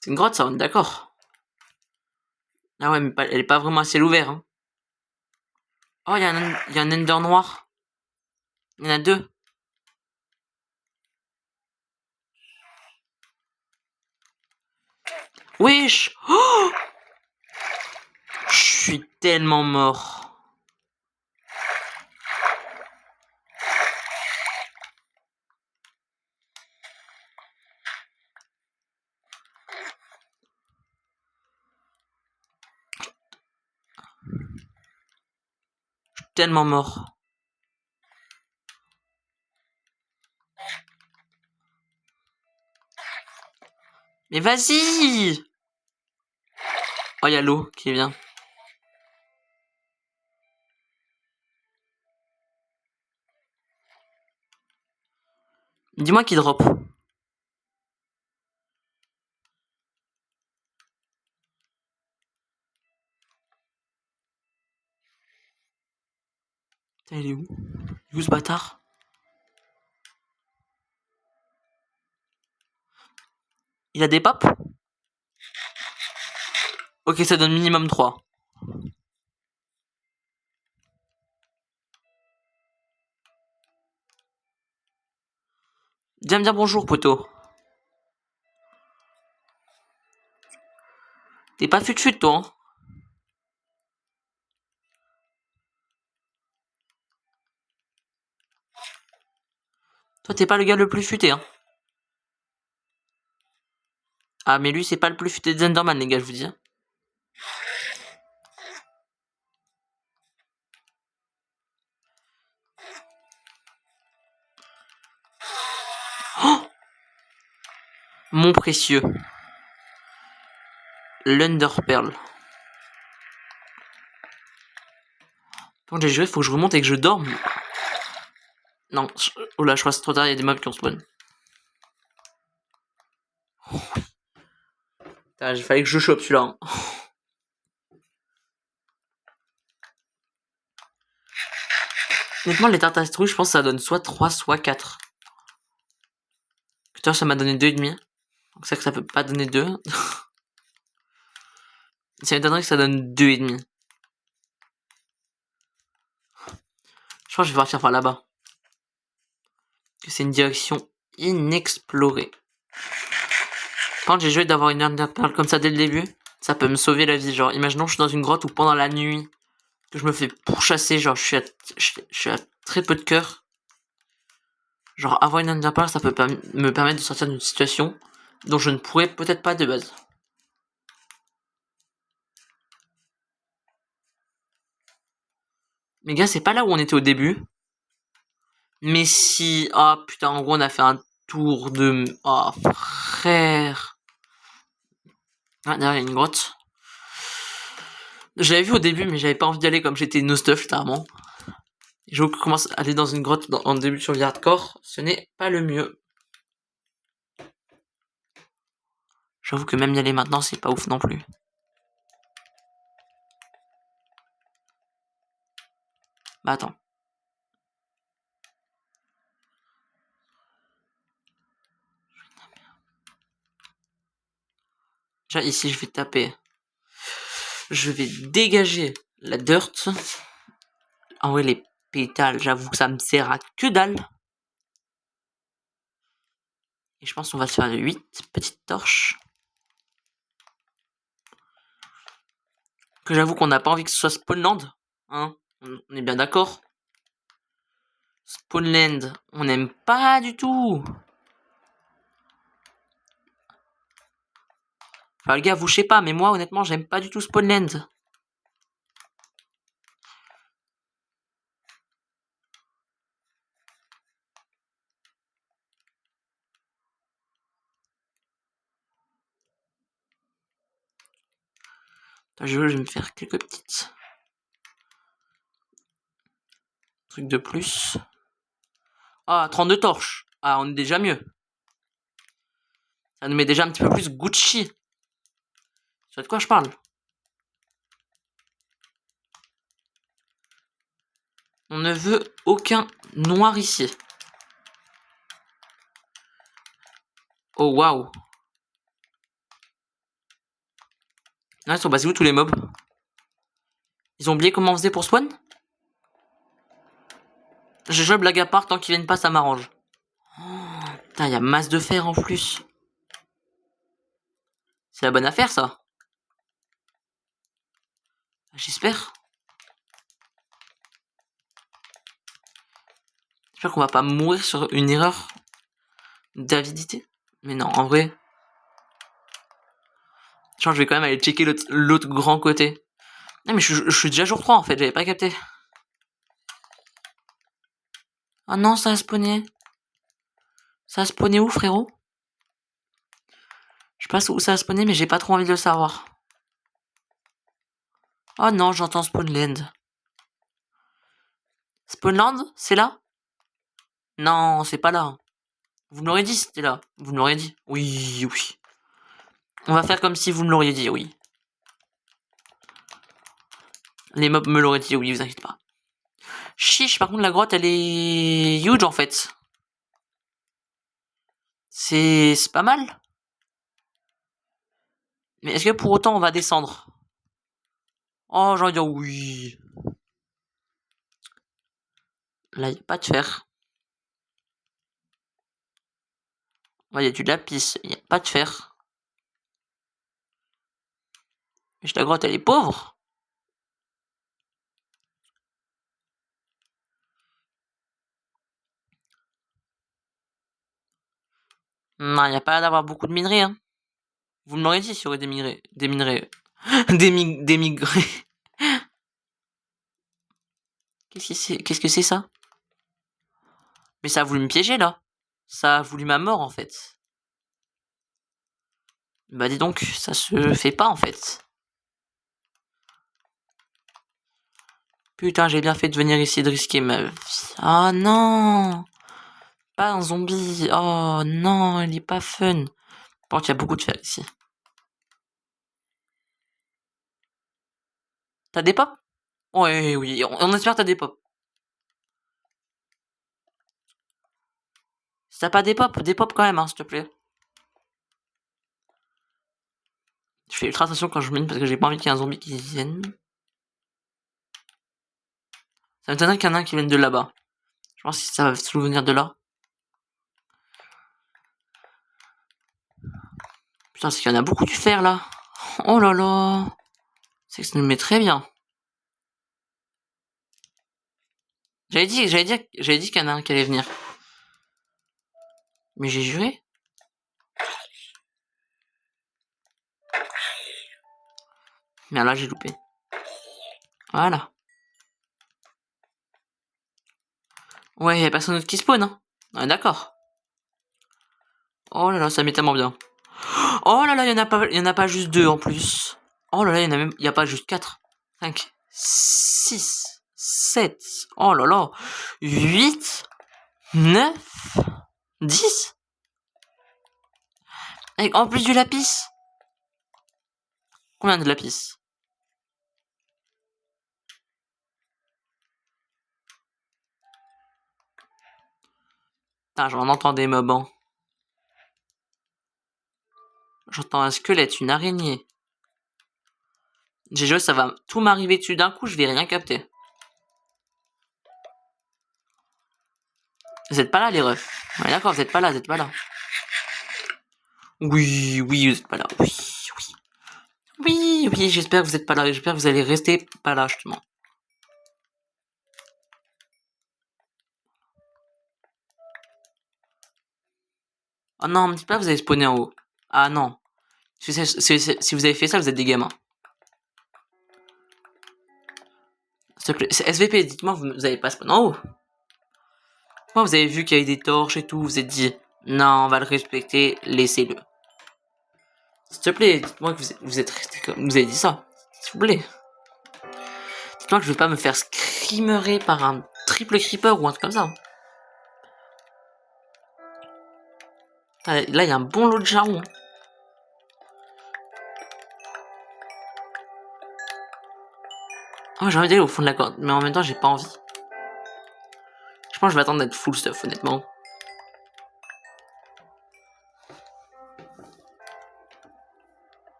C'est une grotte, ça, on est d'accord. Ah ouais, mais elle est pas vraiment à ciel ouvert, hein. Oh, il y a un ender noir. Il y en a 2. Wesh. Oh, je suis tellement mort. Je suis tellement mort. Mais vas-y! Oh, il y a l'eau qui vient. Dis-moi qui drop. Putain, il est où? Il est où ce bâtard? Il a des papes? Ok, ça donne minimum 3. Viens me dire bonjour, poteau. T'es pas fut-fut, toi, hein? Toi, t'es pas le gars le plus futé, hein? Ah, mais lui, c'est pas le plus futé des Enderman, les gars, je vous dis. Oh, mon précieux. L'Underpearl. Quand j'ai joué, faut que je remonte et que je dorme. Non, oh là, je crois que c'est trop tard, il y a des mobs qui ont spawn. Putain, il fallait que je chope celui-là. Hein. Honnêtement, les tartes à citrouille, je pense que ça donne soit 3, soit 4. Putain, ça m'a donné 2,5. Donc ça que ça peut pas donner 2. Ça m'étonnerait que ça donne 2,5. Je crois que je vais partir par là-bas. C'est une direction inexplorée. Quand j'ai joué d'avoir une Enderpearl comme ça dès le début, ça peut me sauver la vie. Genre, imaginons que je suis dans une grotte ou pendant la nuit, que je me fais pourchasser, genre je suis à très peu de cœur. Genre, avoir une Enderpearl, ça peut me permettre de sortir d'une situation dont je ne pourrais peut-être pas de base. Mais gars, c'est pas là où on était au début. Mais si... Ah oh, putain, en gros, on a fait un tour de... Oh frère. Ah, derrière, il y a une grotte. J'avais vu au début, mais j'avais pas envie d'y aller comme j'étais no stuff, littéralement. Je commence à aller dans une grotte en début sur le hardcore, ce n'est pas le mieux. J'avoue que même y aller maintenant, c'est pas ouf non plus. Bah attends. Déjà ici, je vais taper. Je vais dégager la dirt. En vrai, les pétales, j'avoue que ça me sert à que dalle. Et je pense qu'on va se faire 8 petites torches. Que j'avoue qu'on n'a pas envie que ce soit Spawnland. Hein, on est bien d'accord. Spawnland, on n'aime pas du tout. Enfin, les gars, vous, je sais pas, mais moi, honnêtement, j'aime pas du tout Spawnland. Attends, je vais me faire quelques petites trucs de plus. Ah, 32 torches. Ah, on est déjà mieux. Ça nous met déjà un petit peu plus Gucci. Tu vois de quoi je parle? On ne veut aucun noir ici. Oh, waouh. Ah, ils sont basés où tous les mobs? Ils ont oublié comment on faisait pour spawn? Je joue blague à part, tant qu'ils viennent pas, ça m'arrange. Oh, putain, il y a masse de fer en plus. C'est la bonne affaire, ça. J'espère. J'espère qu'on va pas mourir sur une erreur d'avidité. Mais non, en vrai. Je pense que je vais quand même aller checker l'autre grand côté. Non, mais je suis déjà jour 3 en fait, j'avais pas capté. Ah non, ça a spawné. Ça a spawné où, frérot? Je sais pas où ça a spawné, mais j'ai pas trop envie de le savoir. Oh non, j'entends Spawnland. Spawnland, c'est là? Non, c'est pas là. Vous me l'aurez dit, c'était là. Vous me l'aurez dit. Oui, oui. On va faire comme si vous me l'auriez dit, oui. Les mobs me l'auraient dit, oui, vous inquiétez pas. Chiche, par contre, la grotte, elle est huge, en fait. C'est pas mal. Mais est-ce que pour autant, on va descendre? Oh, j'ai envie de dire oui. Là, il n'y a pas de fer. Il y a du lapis, il n'y a pas de fer. Mais la grotte, elle est pauvre. Non, il n'y a pas d'avoir beaucoup de minerais, hein. Vous me l'aurez dit s'il y aurait des minerais. Des minerais. des migrés. Qu'est-ce que c'est ça? Mais ça a voulu me piéger, là. Ça a voulu ma mort, en fait. Bah dis donc, ça se fait pas, en fait. Putain, j'ai bien fait de venir ici et de risquer ma vie. Oh non! Pas un zombie. Oh non, il est pas fun. Par contre, il y a beaucoup de fer ici. T'as des pop? Ouais, oui, on espère que t'as des pop. Si t'as pas des pop quand même, hein, s'il te plaît. Je fais ultra attention quand je mine parce que j'ai pas envie qu'il y ait un zombie qui vienne. Ça m'étonnerait qu'il y en a un qui vienne de là-bas. Je pense que ça va se venir de là. Putain, c'est qu'il y en a beaucoup du fer là. Oh là là. C'est que ça nous met très bien. J'avais dit qu'il y en a un qui allait venir. Mais j'ai juré. Mais là, j'ai loupé. Voilà. Ouais, y'a personne d'autre qui spawn, hein. Ouais, d'accord. Oh là là, ça met tellement bien. Oh là là, y en a pas juste 2 en plus. Oh là là, y a pas juste 4, 5, 6, 7. Oh là là. 8, 9, 10. Et en plus du lapis. Combien de lapis? Putain, j'en entends des mobs, hein. J'entends un squelette, une araignée. J'ai joué, ça va tout m'arriver dessus d'un coup, je vais rien capter. Vous êtes pas là, les refs. Ouais, d'accord, vous êtes pas là, vous êtes pas là. Oui, oui, vous êtes pas là. Oui, oui. Oui, oui, j'espère que vous êtes pas là. J'espère que vous allez rester pas là, justement. Oh non, me dites pas que vous avez spawné en haut. Ah non. Si vous avez fait ça, vous êtes des gamins. S'il te plaît, c'est SVP, dites-moi que vous avez pas spawné en haut. Moi, vous avez vu qu'il y avait des torches et tout, vous vous êtes dit, non, on va le respecter, laissez-le. S'il te plaît, dites-moi que vous êtes resté comme... Vous avez dit ça, s'il vous plaît. Dites-moi que je vais pas me faire screamerer par un triple creeper ou un truc comme ça. Ah, là, il y a un bon lot de charbon. Oh, j'ai envie d'aller au fond de la corde, mais en même temps, j'ai pas envie. Je pense que je vais attendre d'être full stuff, honnêtement.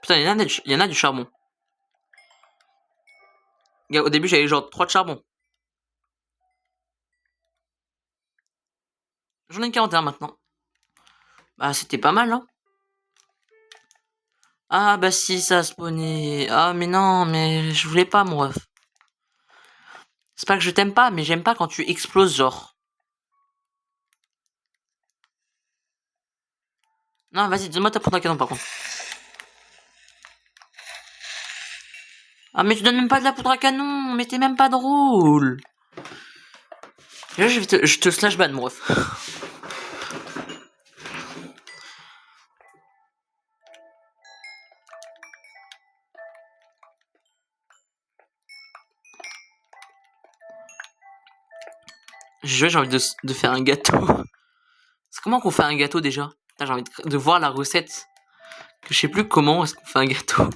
Putain, il y en a du charbon. Au début, j'avais genre 3 de charbon. J'en ai 41 maintenant. Bah, c'était pas mal, hein. Ah bah si, ça a spawné. Ah mais non, mais je voulais pas, mon ref. C'est pas que je t'aime pas, mais j'aime pas quand tu exploses, genre. Non, vas-y, donne-moi ta poudre à canon, par contre. Ah mais tu donnes même pas de la poudre à canon, mais t'es même pas drôle. Là, je te slash ban, mon ref. J'ai envie de faire un gâteau. C'est comment qu'on fait un gâteau déjà? J'ai envie de voir la recette. Que je sais plus comment est-ce qu'on fait un gâteau.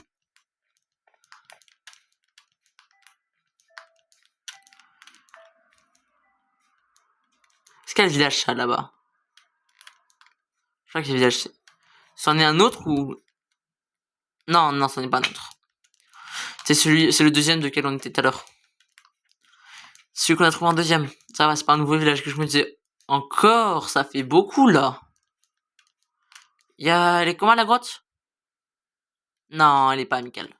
Est-ce qu'il y a le village ça là-bas? Je crois qu'il y a le village. C'en est un autre ou. Non, non, c'en est pas un autre. C'est le deuxième de quel on était tout à l'heure. Celui qu'on a trouvé en deuxième. Ça va, c'est pas un nouveau village que je me disais. Encore, ça fait beaucoup là. Elle est comment la grotte? Non, elle est pas amicale.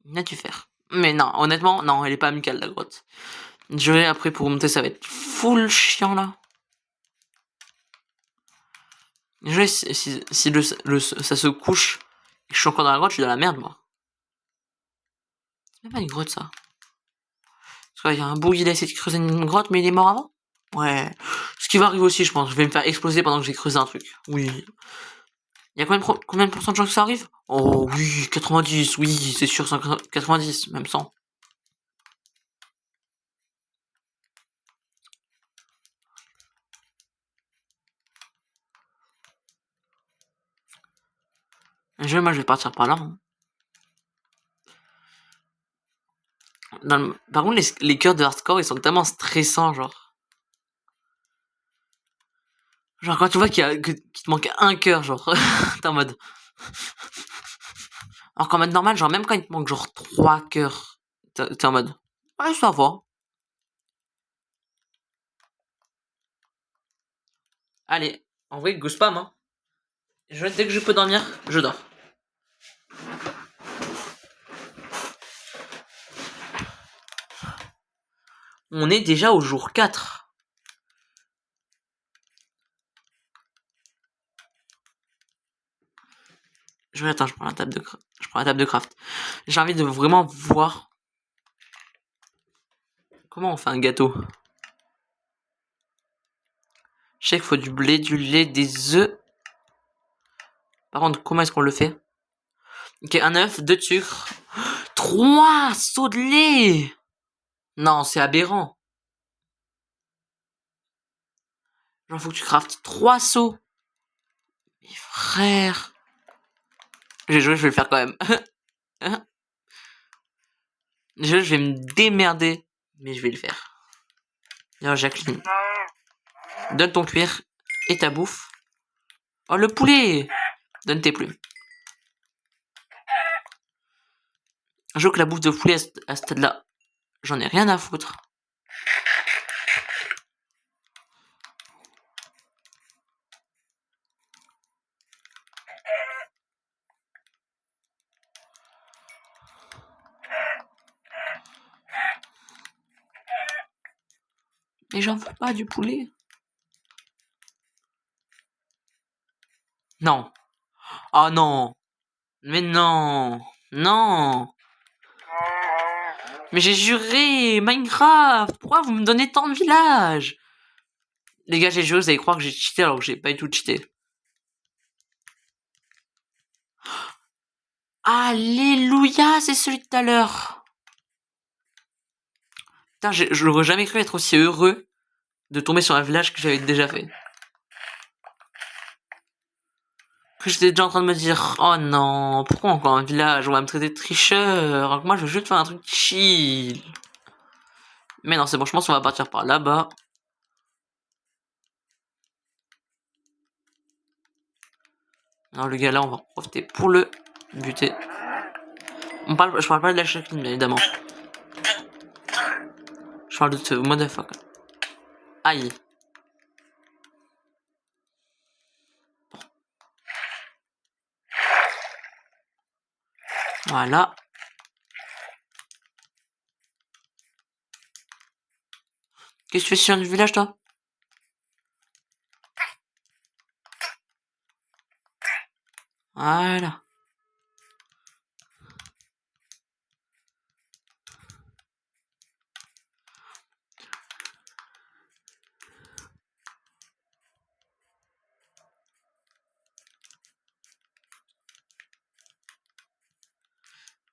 N'as-tu faire? Mais non, honnêtement, non, elle est pas amicale la grotte. Je vais après pour monter, ça va être full chiant là. Je vais, si ça se couche et que je suis encore dans la grotte, je suis dans la merde moi. C'est même pas une grotte ça. Parce qu'il y a un bout, il a essayé de creuser une grotte, mais il est mort avant. Ouais. Ce qui va arriver aussi, je pense. Je vais me faire exploser pendant que j'ai creusé un truc. Oui. Il y a combien de pourcents de chances que ça arrive? Oh oui, 90, oui, c'est sûr, 90, même 100. Moi, je vais partir par là. Hein. Par contre, les cœurs de hardcore, ils sont tellement stressants, genre. Genre, quand tu vois qu'il te manque un cœur, genre, t'es en mode. Alors qu'en mode normal, genre, même quand il te manque genre 3 cœurs, t'es en mode. Ouais, ça va. Allez, en vrai, go spam, hein. Dès que je peux dormir, je dors. On est déjà au jour 4. Attends, je prends la table de craft. J'ai envie de vraiment voir comment on fait un gâteau. Je sais qu'il faut du blé, du lait, des œufs. Par contre, comment est-ce qu'on le fait? Ok, un œuf, 2 de sucre. 3 seaux de lait. Non, c'est aberrant. Genre, faut que tu craftes 3 seaux. Mais frère. J'ai joué, je vais le faire quand même. Je vais me démerder. Mais je vais le faire. D'ailleurs, Jacqueline. Donne ton cuir et ta bouffe. Oh, le poulet. Donne tes plumes. Je veux que la bouffe de poulet à ce stade-là, j'en ai rien à foutre. Mais j'en veux pas du poulet. Non. Oh non. Mais non. Non. Mais j'ai juré, Minecraft. Pourquoi vous me donnez tant de villages? Les gars, j'ai juré, vous allez croire que j'ai cheaté alors que j'ai pas du tout cheaté. Alléluia, c'est celui de tout à l'heure. Putain, je n'aurais jamais cru être aussi heureux de tomber sur un village que j'avais déjà fait. Que j'étais déjà en train de me dire, oh non, pourquoi encore un village? On va me traiter de tricheur. Alors que moi, je veux juste faire un truc chill. Mais non, c'est bon, je pense qu'on va partir par là-bas. Non, le gars là, on va en profiter pour le buter. Je parle pas de la Jacqueline, bien évidemment. Je parle de ce motherfucker. Aïe. Voilà. Qu'est-ce que tu fais sur le village, toi? Voilà.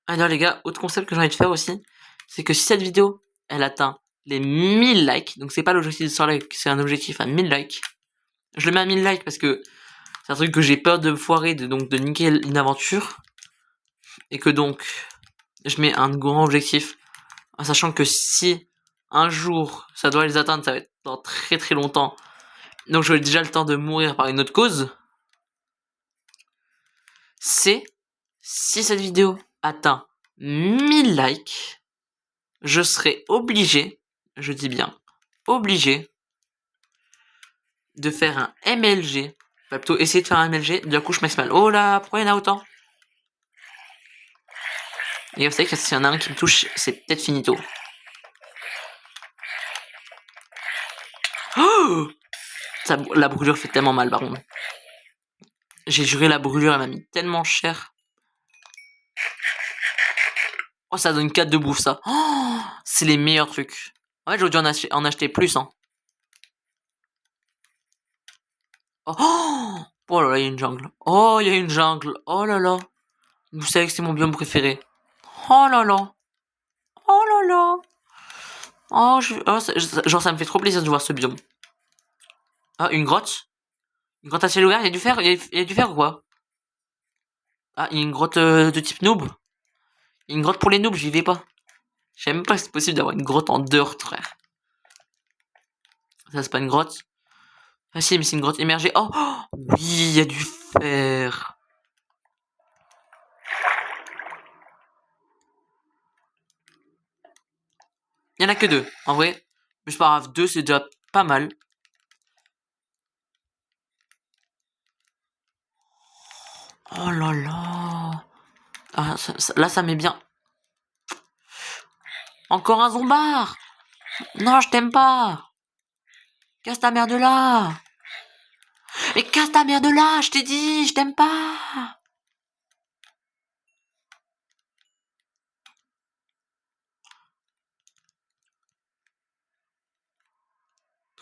Alors les gars, autre concept que j'ai envie de faire aussi, c'est que si cette vidéo, elle atteint les 1000 likes, donc c'est pas l'objectif de 100 likes, c'est un objectif à 1000 likes. Je le mets à 1000 likes parce que c'est un truc que j'ai peur de foirer, donc de niquer une aventure. Et que donc, je mets un grand objectif, en sachant que si un jour ça doit les atteindre, ça va être dans très très longtemps. Donc j'aurai déjà le temps de mourir par une autre cause. C'est si cette vidéo atteint 1000 likes, je serai obligé, je dis bien obligé, de faire un MLG. Enfin, plutôt essayer de faire un MLG de la couche maximale. Oh là, pourquoi il y en a autant? Et vous savez que s'il y en a un qui me touche, c'est peut-être finito. Oh, la brûlure fait tellement mal, par contre. J'ai juré, la brûlure, elle m'a mis tellement cher. Oh, ça donne 4 de bouffe, ça. Oh, c'est les meilleurs trucs. En fait, j'aurais dû en acheter plus, hein. Oh, oh là là, il y a une jungle. Oh, il y a une jungle. Oh là là. Vous savez que c'est mon biome préféré. Oh là là. Oh là là. Oh, genre, ça me fait trop plaisir de voir ce biome. Ah, une grotte. Une grotte à ciel ouvert, il y a du fer, il y a du fer ou quoi? Ah, il y a une grotte de type noob. Il y a une grotte pour les noobs, j'y vais pas. Je sais même pas si c'est possible d'avoir une grotte en dirt, frère. Ça, c'est pas une grotte. Ah si, mais c'est une grotte émergée. Oh, oh oui, il y a du fer. Il y en a que 2, en vrai. Mais c'est pas grave, 2 c'est déjà pas mal. Oh là là. Ah, là, ça met bien. Encore un zombard. Non, je t'aime pas. Casse ta mère de là. Mais casse ta mère de là, je t'ai dit, je t'aime pas.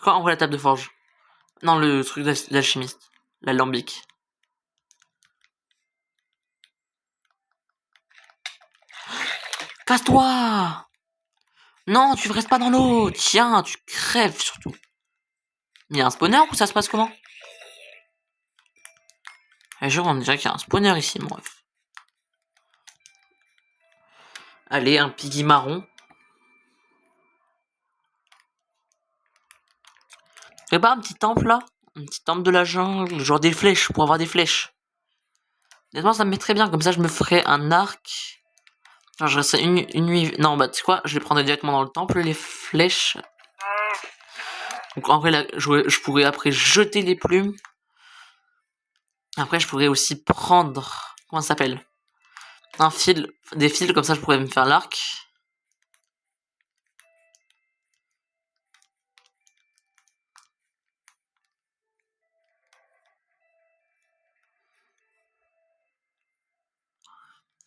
Quoi, envoie la table de forge. Non, le truc d'alchimiste. L'alambic. Casse-toi. Non, tu restes pas dans l'eau. Tiens, tu crèves surtout. Il y a un spawner ou ça se passe comment? Et je on dirait qu'il y a un spawner ici, mon ref. Allez, un piggy marron. Et pas un petit temple là? Un petit temple de la jungle, genre des flèches, pour avoir des flèches. Honnêtement, ça me met très bien, comme ça je me ferais un arc. Genre je resterais une nuit... Non, bah tu sais quoi, je les prendrais directement dans le temple, les flèches. Donc en vrai, là, je pourrais après jeter les plumes. Après, je pourrais aussi prendre... Comment ça s'appelle? Un fil, des fils, comme ça je pourrais me faire l'arc.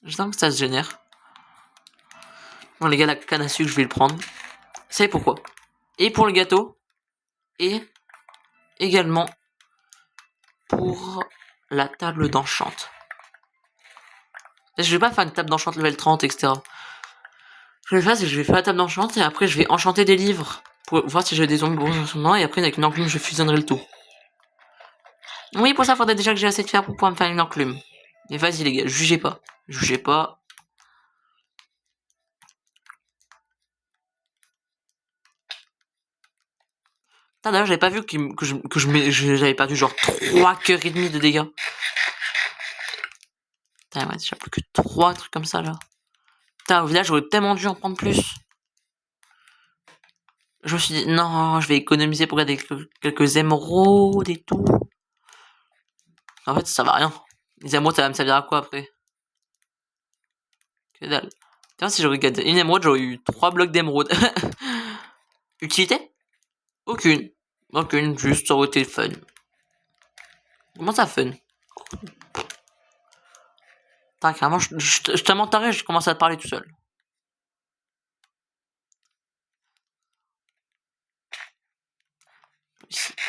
J'attends que ça se génère. Bon les gars, la canne à sucre, je vais le prendre. Vous savez pourquoi? Et pour le gâteau. Et également pour la table d'enchante. Je vais pas faire une table d'enchante level 30, etc. Ce que je vais faire, c'est que je vais faire la table d'enchante et après je vais enchanter des livres pour voir si j'ai des zombies en ce moment et après avec une enclume je fusionnerai le tout. Oui, pour ça, faudrait déjà que j'ai assez de fer pour pouvoir me faire une enclume. Mais vas-y les gars, jugez pas. Jugez pas. D'ailleurs, j'avais pas vu j'avais perdu genre 3 cœurs et demi de dégâts. Putain, il m'a déjà plus que 3 trucs comme ça là. Putain, au village, j'aurais tellement dû en prendre plus. Je me suis dit, non, je vais économiser pour garder quelques émeraudes et tout. En fait, ça va rien. Les émeraudes, ça va me servir à quoi après? Que dalle. Tiens, si j'aurais gagné une émeraude, j'aurais eu 3 blocs d'émeraude. Utilité? Aucune. Aucune, juste ça aurait été fun. Comment ça fun? Putain, carrément, je tellement taré, je commence à te parler tout seul.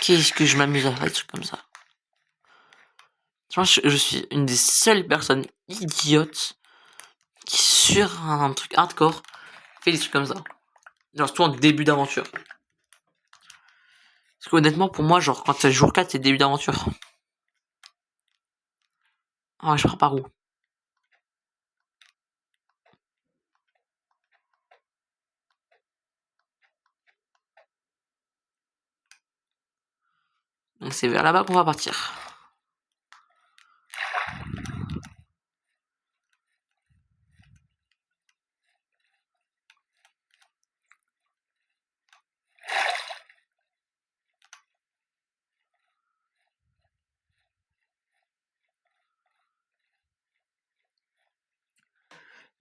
Qu'est-ce que je m'amuse à faire des trucs comme ça? Je suis une des seules personnes idiotes qui, sur un truc hardcore, fait des trucs comme ça. Genre, surtout en début d'aventure. Parce qu'honnêtement, pour moi, genre, quand c'est jour 4, c'est début d'aventure. Ah ouais, je pars par où? Donc c'est vers là-bas qu'on va partir.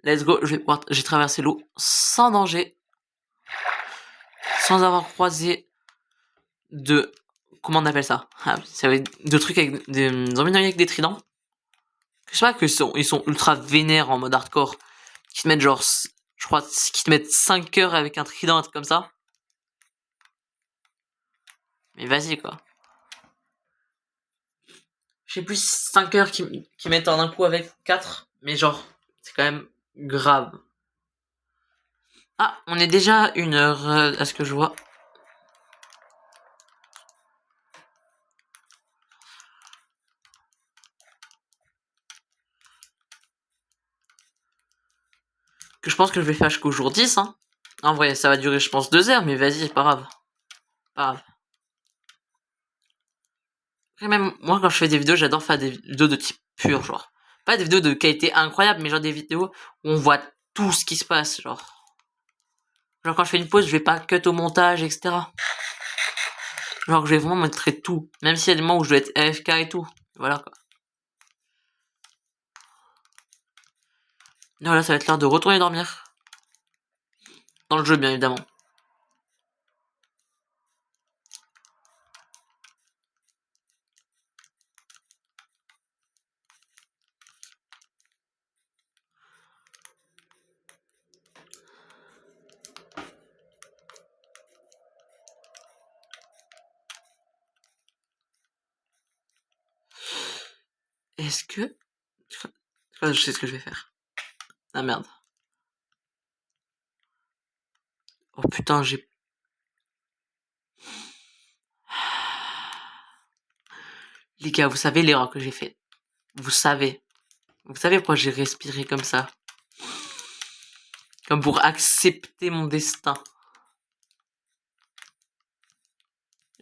Let's go, j'ai traversé l'eau sans danger. Sans avoir croisé de... Comment on appelle ça? Ah, ça va être de trucs avec des zombies avec des tridents. Je sais pas que ils sont ultra vénères en mode hardcore. Qui te mettent genre... Je crois qu'ils te mettent 5 heures avec un trident, un truc comme ça. Mais vas-y quoi. Je sais plus 5 heures qui mettent en un coup avec 4. Mais genre, c'est quand même grave. Ah, on est déjà 1 heure à ce que je vois. Que je pense que je vais faire jusqu'au jour 10, hein. En vrai, ça va durer, je pense, 2 heures, mais vas-y, pas grave. Pas grave. Après, même, moi, quand je fais des vidéos, j'adore faire des vidéos de type pur, genre. Pas des vidéos de qualité incroyable, mais genre des vidéos où on voit tout ce qui se passe, genre. Genre, quand je fais une pause, je vais pas cut au montage, etc. Genre, je vais vraiment montrer tout. Même s'il y a des moments où je dois être AFK et tout. Voilà, quoi. Voilà, ça va être l'heure de retourner dormir. Dans le jeu, bien évidemment. Est-ce que... Je sais ce que je vais faire. Ah merde. Oh putain, j'ai... Les gars, vous savez l'erreur que j'ai faite. Vous savez. Vous savez pourquoi j'ai respiré comme ça. Comme pour accepter mon destin.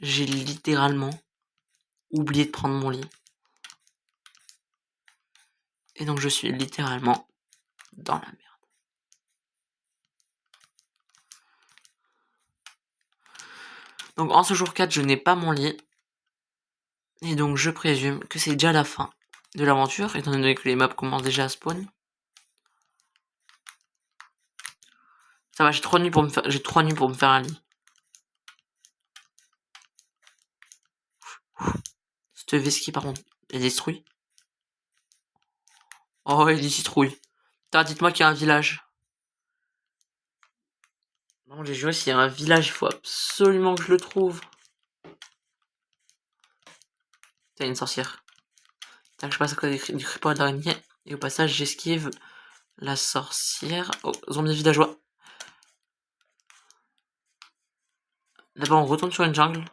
J'ai littéralement oublié de prendre mon lit. Et donc je suis littéralement dans la merde. Donc en ce jour 4, je n'ai pas mon lit. Et donc je présume que c'est déjà la fin de l'aventure, étant donné que les mobs commencent déjà à spawn. Ça va, j'ai 3 nuits pour me faire un lit. Cette vesquille par contre est détruite. Oh, il est citrouille. Dites-moi qu'il y a un village. Non, j'ai juré, s'il y a un village, il faut absolument que je le trouve. T'as une sorcière. Tac, je passe à côté du creeper d'araignée. Et au passage, j'esquive la sorcière. Oh, zombie villageois. D'abord, on retourne sur une jungle.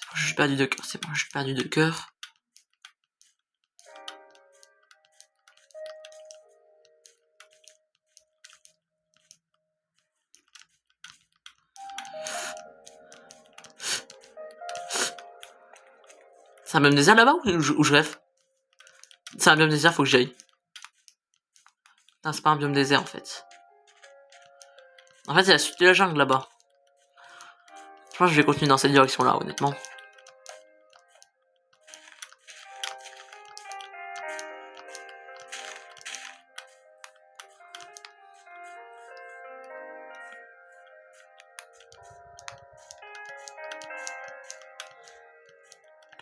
C'est bon, je suis perdu de cœur. C'est bon, je suis perdu de cœur. C'est un biome désert là-bas ou je rêve? C'est un biome désert, faut que j'aille. Non, c'est pas un biome désert en fait. En fait, c'est la suite de la jungle là-bas. Je pense que je vais continuer dans cette direction là, honnêtement.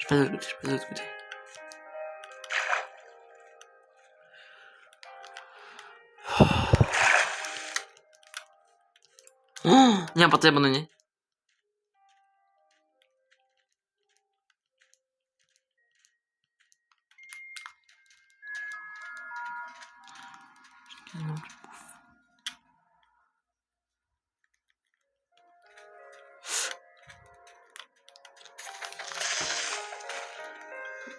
passe de l'autre côté, je passe de l'autre côté. Oh, il y a un portail abandonné.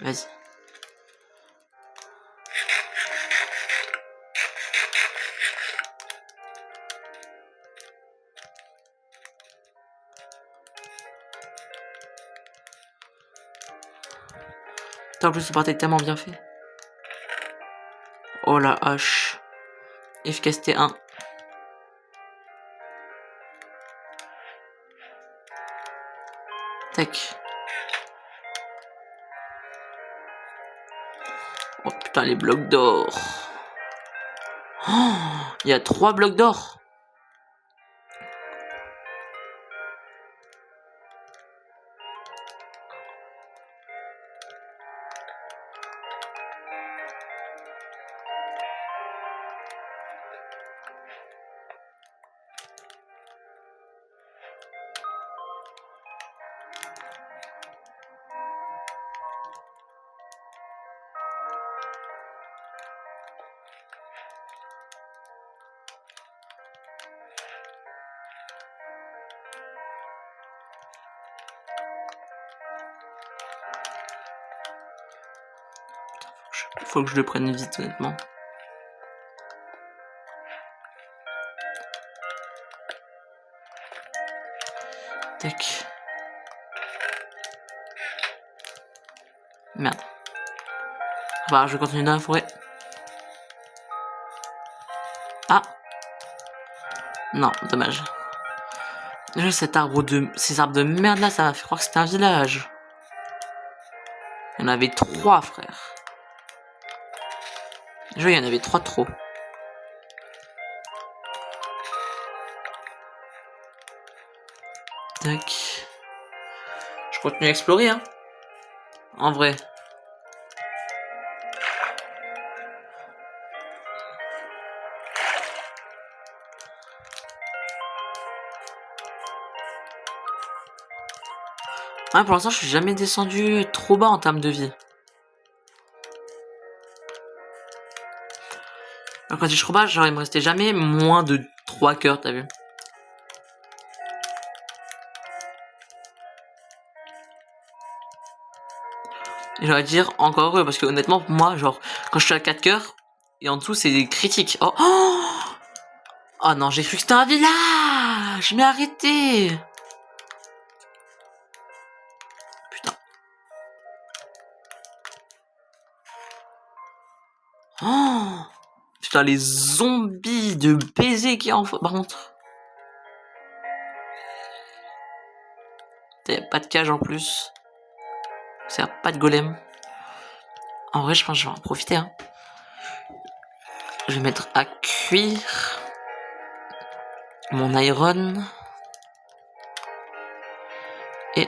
Vas-y. En plus, ce portail est tellement bien fait. Oh la hache. Efficacité 1. Tac. Oh putain, les blocs d'or. Oh, il y a 3 blocs d'or. Faut que je le prenne vite, honnêtement. Tac. Merde. Bah, je continue dans la forêt. Ah. Non, dommage. Déjà, ces arbres de merde là, ça m'a fait croire que c'était un village. Il y en avait 3, frère. Déjà, il y en avait 3 de trop. Tac. Je continue à explorer, hein. En vrai. Ouais, pour l'instant, je suis jamais descendu trop bas en termes de vie. Alors, quand je dis trop bas, genre, il me restait jamais moins de 3 cœurs, t'as vu? Et j'aurais dire encore heureux, parce que honnêtement, pour moi, genre, quand je suis à 4 cœurs, et en dessous, c'est critique. Oh, oh non, j'ai cru que c'était un village! Mais arrêtez! Putain. Oh! Putain, les zombies de baiser qui en par contre. T'as pas de cage en plus. C'est pas de golem. En vrai, je pense que je vais en profiter. Hein. Je vais mettre à cuire mon iron et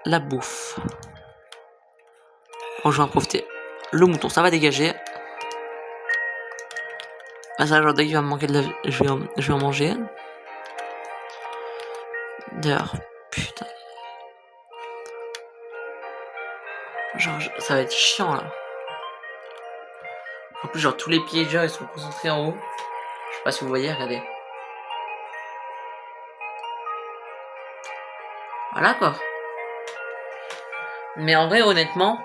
la bouffe. Bon, je vais en profiter. Le mouton, ça va dégager. Ah, ça, genre, dès qu'il va me manquer de la vie, je vais en manger. D'ailleurs, putain. Genre, ça va être chiant là. En plus, genre, tous les piégeurs ils sont concentrés en haut. Je sais pas si vous voyez, regardez. Voilà quoi. Mais en vrai, honnêtement,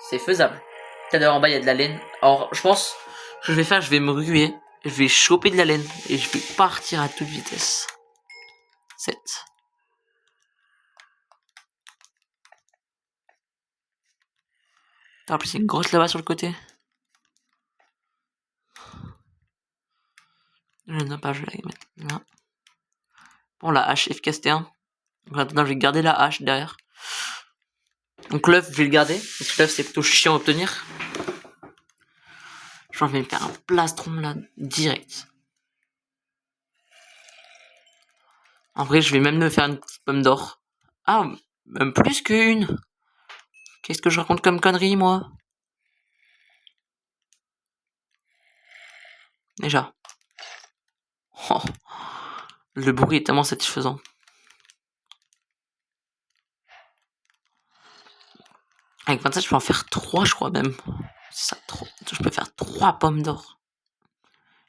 c'est faisable. D'ailleurs, en bas, il y a de la laine. Alors, je pense, ce que je vais faire, je vais me ruer. Je vais choper de la laine et je vais partir à toute vitesse. 7. En plus, il y a une grosse lava sur le côté. Je ne sais pas, je vais la mettre là. Bon, la hache FKST1. Maintenant, je vais garder la hache derrière. Donc, l'œuf, je vais le garder. Parce que l'œuf, c'est plutôt chiant à obtenir. Je vais me faire un plastron là, direct. En vrai, je vais même me faire une petite pomme d'or. Ah, Même plus qu'une. Qu'est-ce que je raconte comme connerie, moi? Déjà. Oh, le bruit est tellement satisfaisant. Avec 27, je peux en faire 3, je crois même. C'est ça, 3. Je peux faire 3 pommes d'or.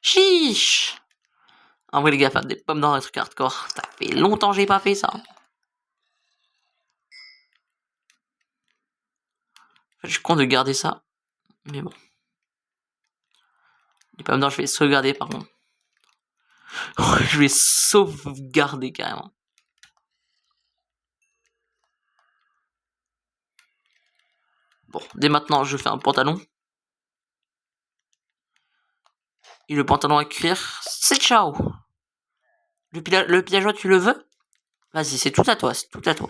Chiche! En vrai, les gars, faire des pommes d'or, des trucs hardcore. Ça fait longtemps que j'ai pas fait ça. Je suis con de garder ça. Mais bon. Les pommes d'or, je vais les sauvegarder par contre. Je vais sauvegarder carrément. Bon, dès maintenant, je fais un pantalon. Et le pantalon à cuir, c'est ciao. Le pillageois, tu le veux? Vas-y, c'est tout à toi,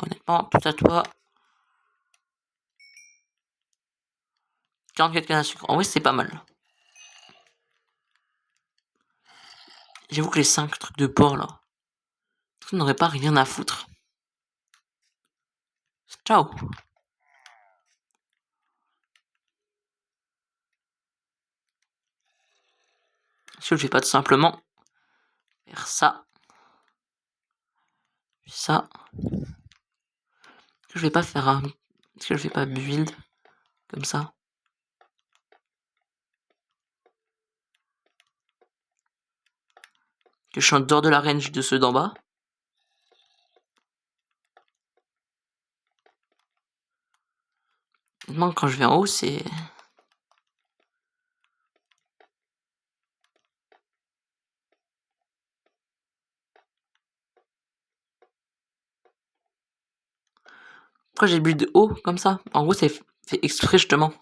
honnêtement, tout à toi. 44 cannes à sucre, en vrai, c'est pas mal. J'avoue que les 5 trucs de porc, là, tu n'aurais pas rien à foutre. Ciao. Est-ce que je fais pas tout simplement faire ça? Puis ça. Est-ce que je vais pas faire un... Est-ce que je vais pas build comme ça? Que je suis en dehors de la range de ceux d'en bas. Maintenant, quand je vais en haut, c'est... Pourquoi j'ai build haut comme ça? En gros, c'est fait exprès justement.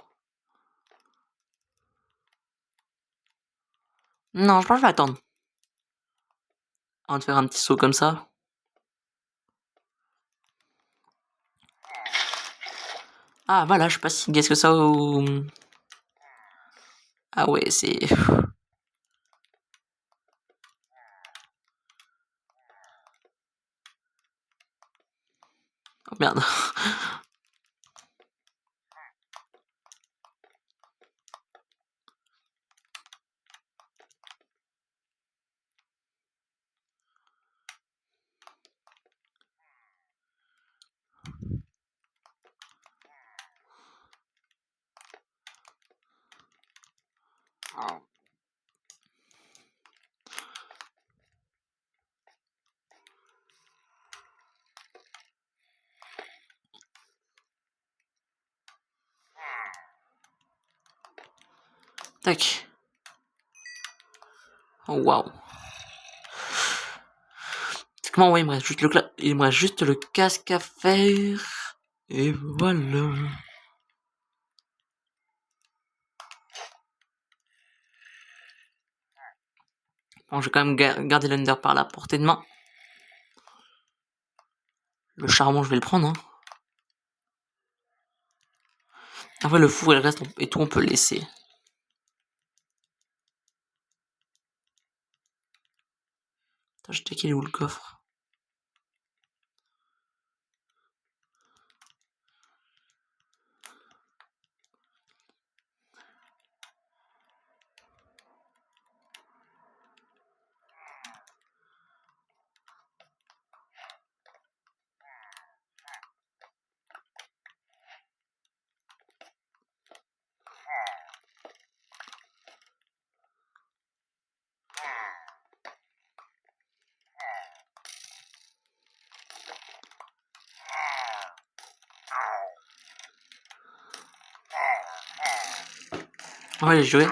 Non, je pense que je vais attendre. Avant de faire un petit saut comme ça. Ah voilà, je sais pas si qu'est-ce que ça ou... Ah ouais, c'est... Oh merde. Tac. Oh waouh. C'est comment, ouais, il me reste juste le casque à faire. Et voilà. Bon, je vais quand même garder l'under par la portée de main. Le charbon, je vais le prendre, hein. Après, le four et le reste et tout, on peut le laisser. Attends, je check il est où le coffre. Ouais, j'ai joué.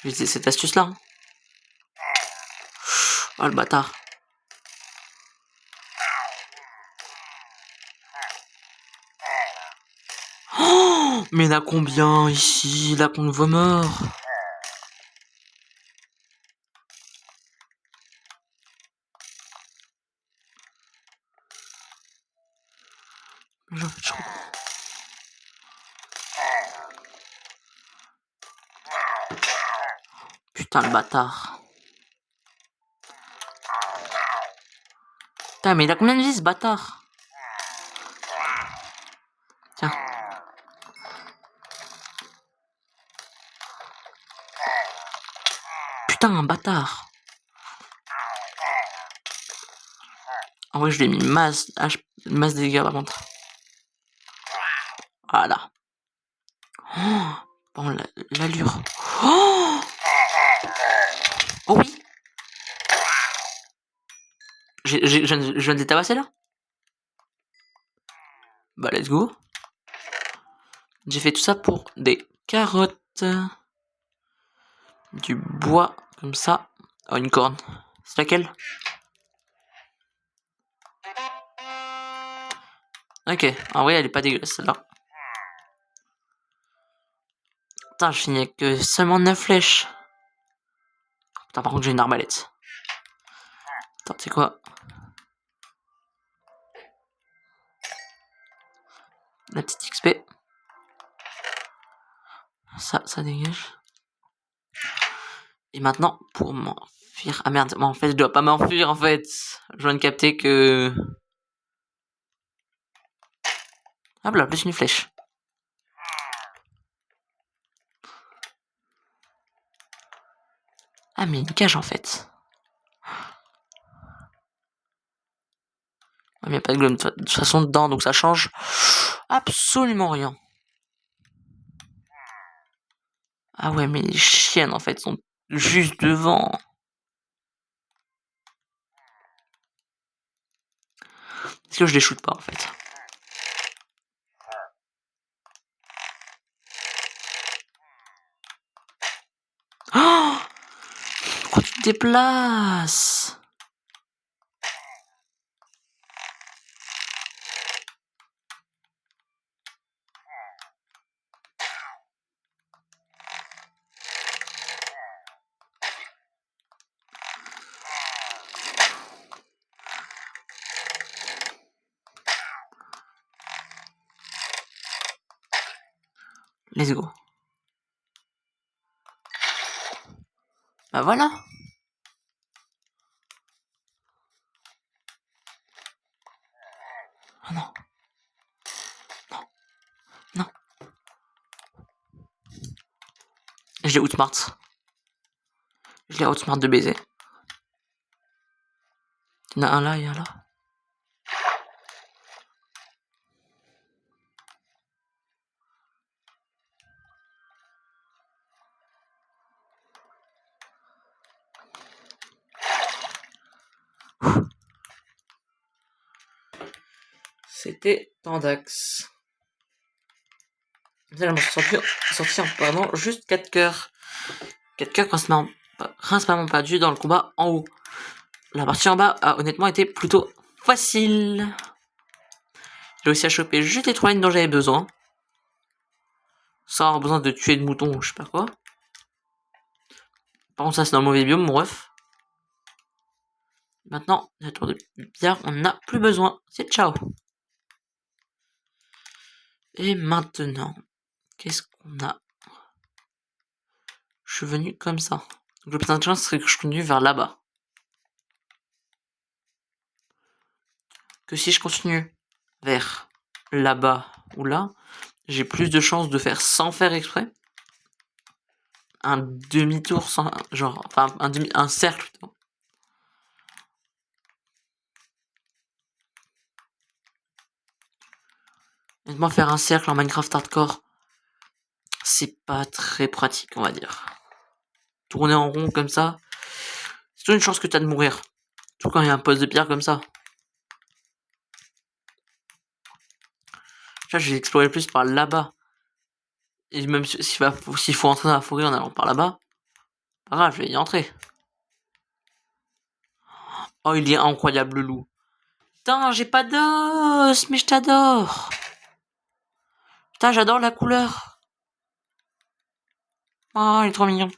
J'ai utilisé cette astuce-là. Hein. Oh, le bâtard. Oh, mais il y en a combien ici? Là, qu'on voit mort. Je crois. Putain, le bâtard. Putain, mais il a combien de vie, ce bâtard? Putain, un bâtard. En vrai, je lui ai mis masse de dégâts par contre. Voilà. Oh, bon, l'allure. Oh, oh oui. Je viens de les tabasser là. Bah, let's go. J'ai fait tout ça pour des carottes. Du bois, comme ça. Oh, une corne. C'est laquelle? Ok, en vrai, elle est pas dégueulasse celle-là. Putain, je finis avec seulement 9 flèches. Putain, par contre, j'ai une arbalète. Attends, c'est quoi? La petite XP. Ça dégage. Et maintenant, pour m'enfuir. Ah merde, en fait, je dois pas m'enfuir en fait. Je viens de capter que. Hop là, plus une flèche. Ah, mais une cage en fait. Il n'y a pas de gomme de toute façon dedans, donc ça change absolument rien. Ah ouais, mais les chiennes en fait sont juste devant. Est-ce que je les shoot pas en fait? Oh, pourquoi tu te déplaces? Let's go. Bah voilà. Oh non. Non. Non. Je l'ai outsmart. Je l'ai outsmart de baiser. Il y en a un là et un là. C'était Tandax. Là, je m'en suis sorti en perdant juste 4 cœurs. 4 cœurs principalement perdus dans le combat en haut. La partie en bas a honnêtement été plutôt facile. J'ai réussi à choper juste les 3 lignes dont j'avais besoin. Sans avoir besoin de tuer de moutons ou je sais pas quoi. Par contre, ça c'est dans le mauvais biome, mon ref. Maintenant, la tour de pierre, on n'a plus besoin. C'est ciao. Et maintenant, qu'est-ce qu'on a? Je suis venu comme ça. Donc, le plus intelligent serait que je continue vers là-bas. Que si je continue vers là-bas ou là, j'ai plus de chances de faire sans faire exprès. Un demi-tour sans, genre, enfin, un cercle plutôt. Honnêtement, faire un cercle en Minecraft hardcore, c'est pas très pratique, on va dire. Tourner en rond comme ça, c'est toujours une chance que t'as de mourir. Surtout quand il y a un poste de pierre comme ça. Là, je vais explorer plus par là-bas. Et même s'il faut entrer dans la forêt en allant par là-bas, pas grave, je vais y entrer. Oh, il est incroyable, le loup. Putain, j'ai pas d'os, mais je t'adore. Putain, j'adore la couleur. Oh, il est trop mignon.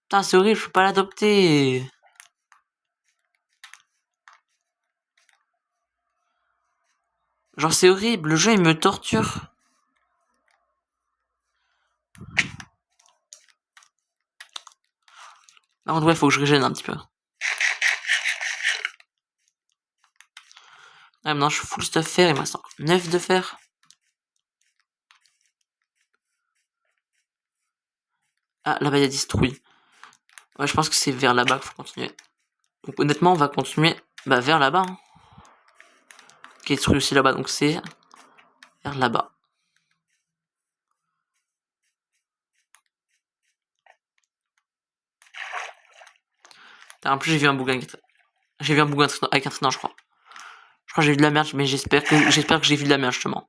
Putain, c'est horrible, je peux pas l'adopter. Genre, c'est horrible, le jeu, il me torture. Par contre, ouais, faut que je régène un petit peu. Ah, maintenant, je suis full stuff fer, il me reste encore 9 de fer. Ah, là-bas, il y a 10 trouilles. Ouais, je pense que c'est vers là-bas qu'il faut continuer. Donc honnêtement, on va continuer vers là-bas. Hein. Qui est détruit aussi là-bas, donc c'est vers là-bas. En plus, j'ai vu un bouquin avec un traînant, je crois. Je crois que j'ai vu de la merde, mais j'espère que j'ai vu de la merde, justement.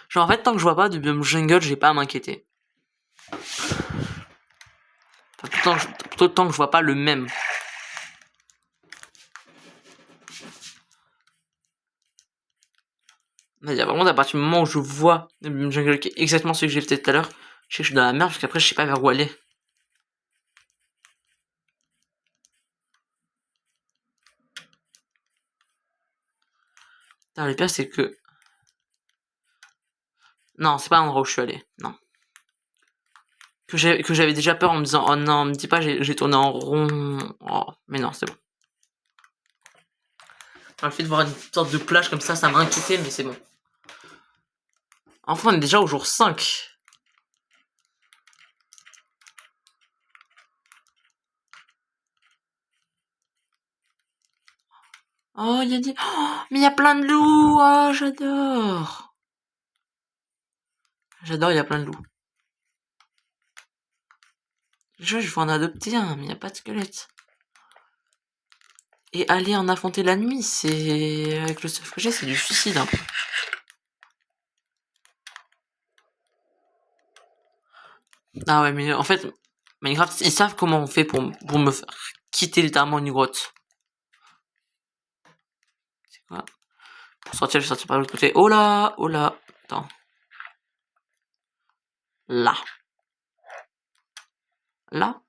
Genre, en fait, tant que je vois pas de biome jungle, j'ai pas à m'inquiéter. Enfin, tout le temps que je vois pas le même. Mais par contre, à partir du moment où je vois le biome jungle qui est exactement celui que j'ai fait tout à l'heure, je sais que je suis dans la merde, parce qu'après, je sais pas vers où aller. Le pire, c'est que... Non, c'est pas l'endroit où je suis allé, non. Que j'avais déjà peur en me disant, oh non, me dis pas, j'ai tourné en rond. Oh, mais non, c'est bon. Alors, le fait de voir une sorte de plage comme ça m'a inquiété, mais c'est bon. Enfin, on est déjà au jour 5. Oh, il y a des... Oh, mais il y a plein de loups. Oh, j'adore. J'adore, il y a plein de loups. Je vais en adopter un, mais il n'y a pas de squelette. Et aller en affronter la nuit, c'est... Avec le stuff que j'ai, c'est du suicide, un peu. Ah ouais, mais en fait, Minecraft, ils savent comment on fait pour me faire quitter littéralement une grotte. C'est quoi? Pour sortir, je vais sortir par l'autre côté. Oh là! Oh là! Attends. Là. Là?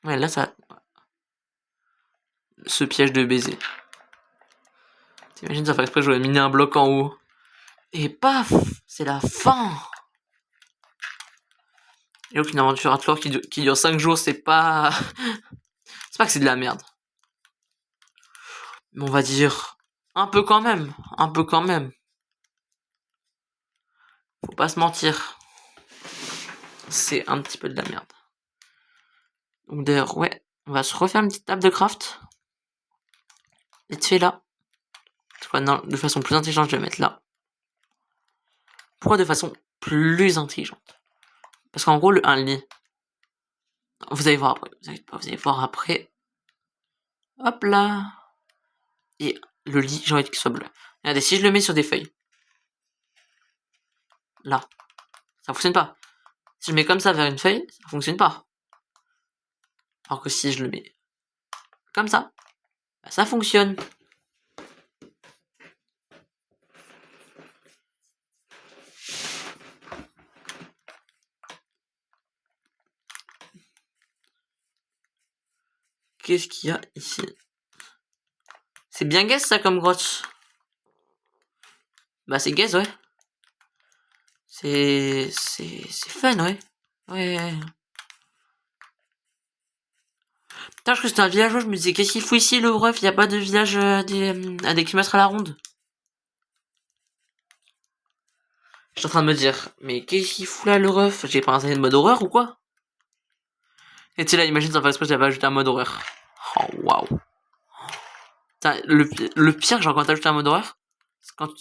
Ouais, là, ça... Ce piège de baiser. T'imagines, ça fait exprès, j'aurais miné un bloc en haut. Et paf! C'est la fin! Et donc, une aventure hardcore qui dure 5 jours, c'est pas... c'est pas que c'est de la merde. Mais on va dire... Un peu quand même. Un peu quand même. Faut pas se mentir. C'est un petit peu de la merde. Donc d'ailleurs, ouais, on va se refaire une petite table de craft. Vite fait là. Non, de façon plus intelligente, je vais mettre là. Pourquoi de façon plus intelligente? Parce qu'en gros, un lit. Vous allez voir après. Vous allez voir après. Hop là. Et le lit, j'ai envie qu'il soit bleu. Regardez, si je le mets sur des feuilles. Là. Ça fonctionne pas. Si je mets comme ça vers une feuille, ça fonctionne pas. Alors que si je le mets comme ça, ça fonctionne. Qu'est-ce qu'il y a ici? C'est bien gaze ça comme grotte. Bah c'est gaze, ouais. C'est fun, ouais. Ouais. Putain, je crois que c'était un villageois, je me disais, qu'est-ce qu'il fout ici, le ref? Y a pas de village à des kilomètres à la ronde? Je suis en train de me dire, mais qu'est-ce qu'il fout là, le ref? J'ai pas installé de mode horreur ou quoi? Et tu sais, là, imagine, sans faire exprès, j'avais ajouté un mode horreur. Oh, waouh. Le pire, genre, quand t'ajoutes un mode horreur,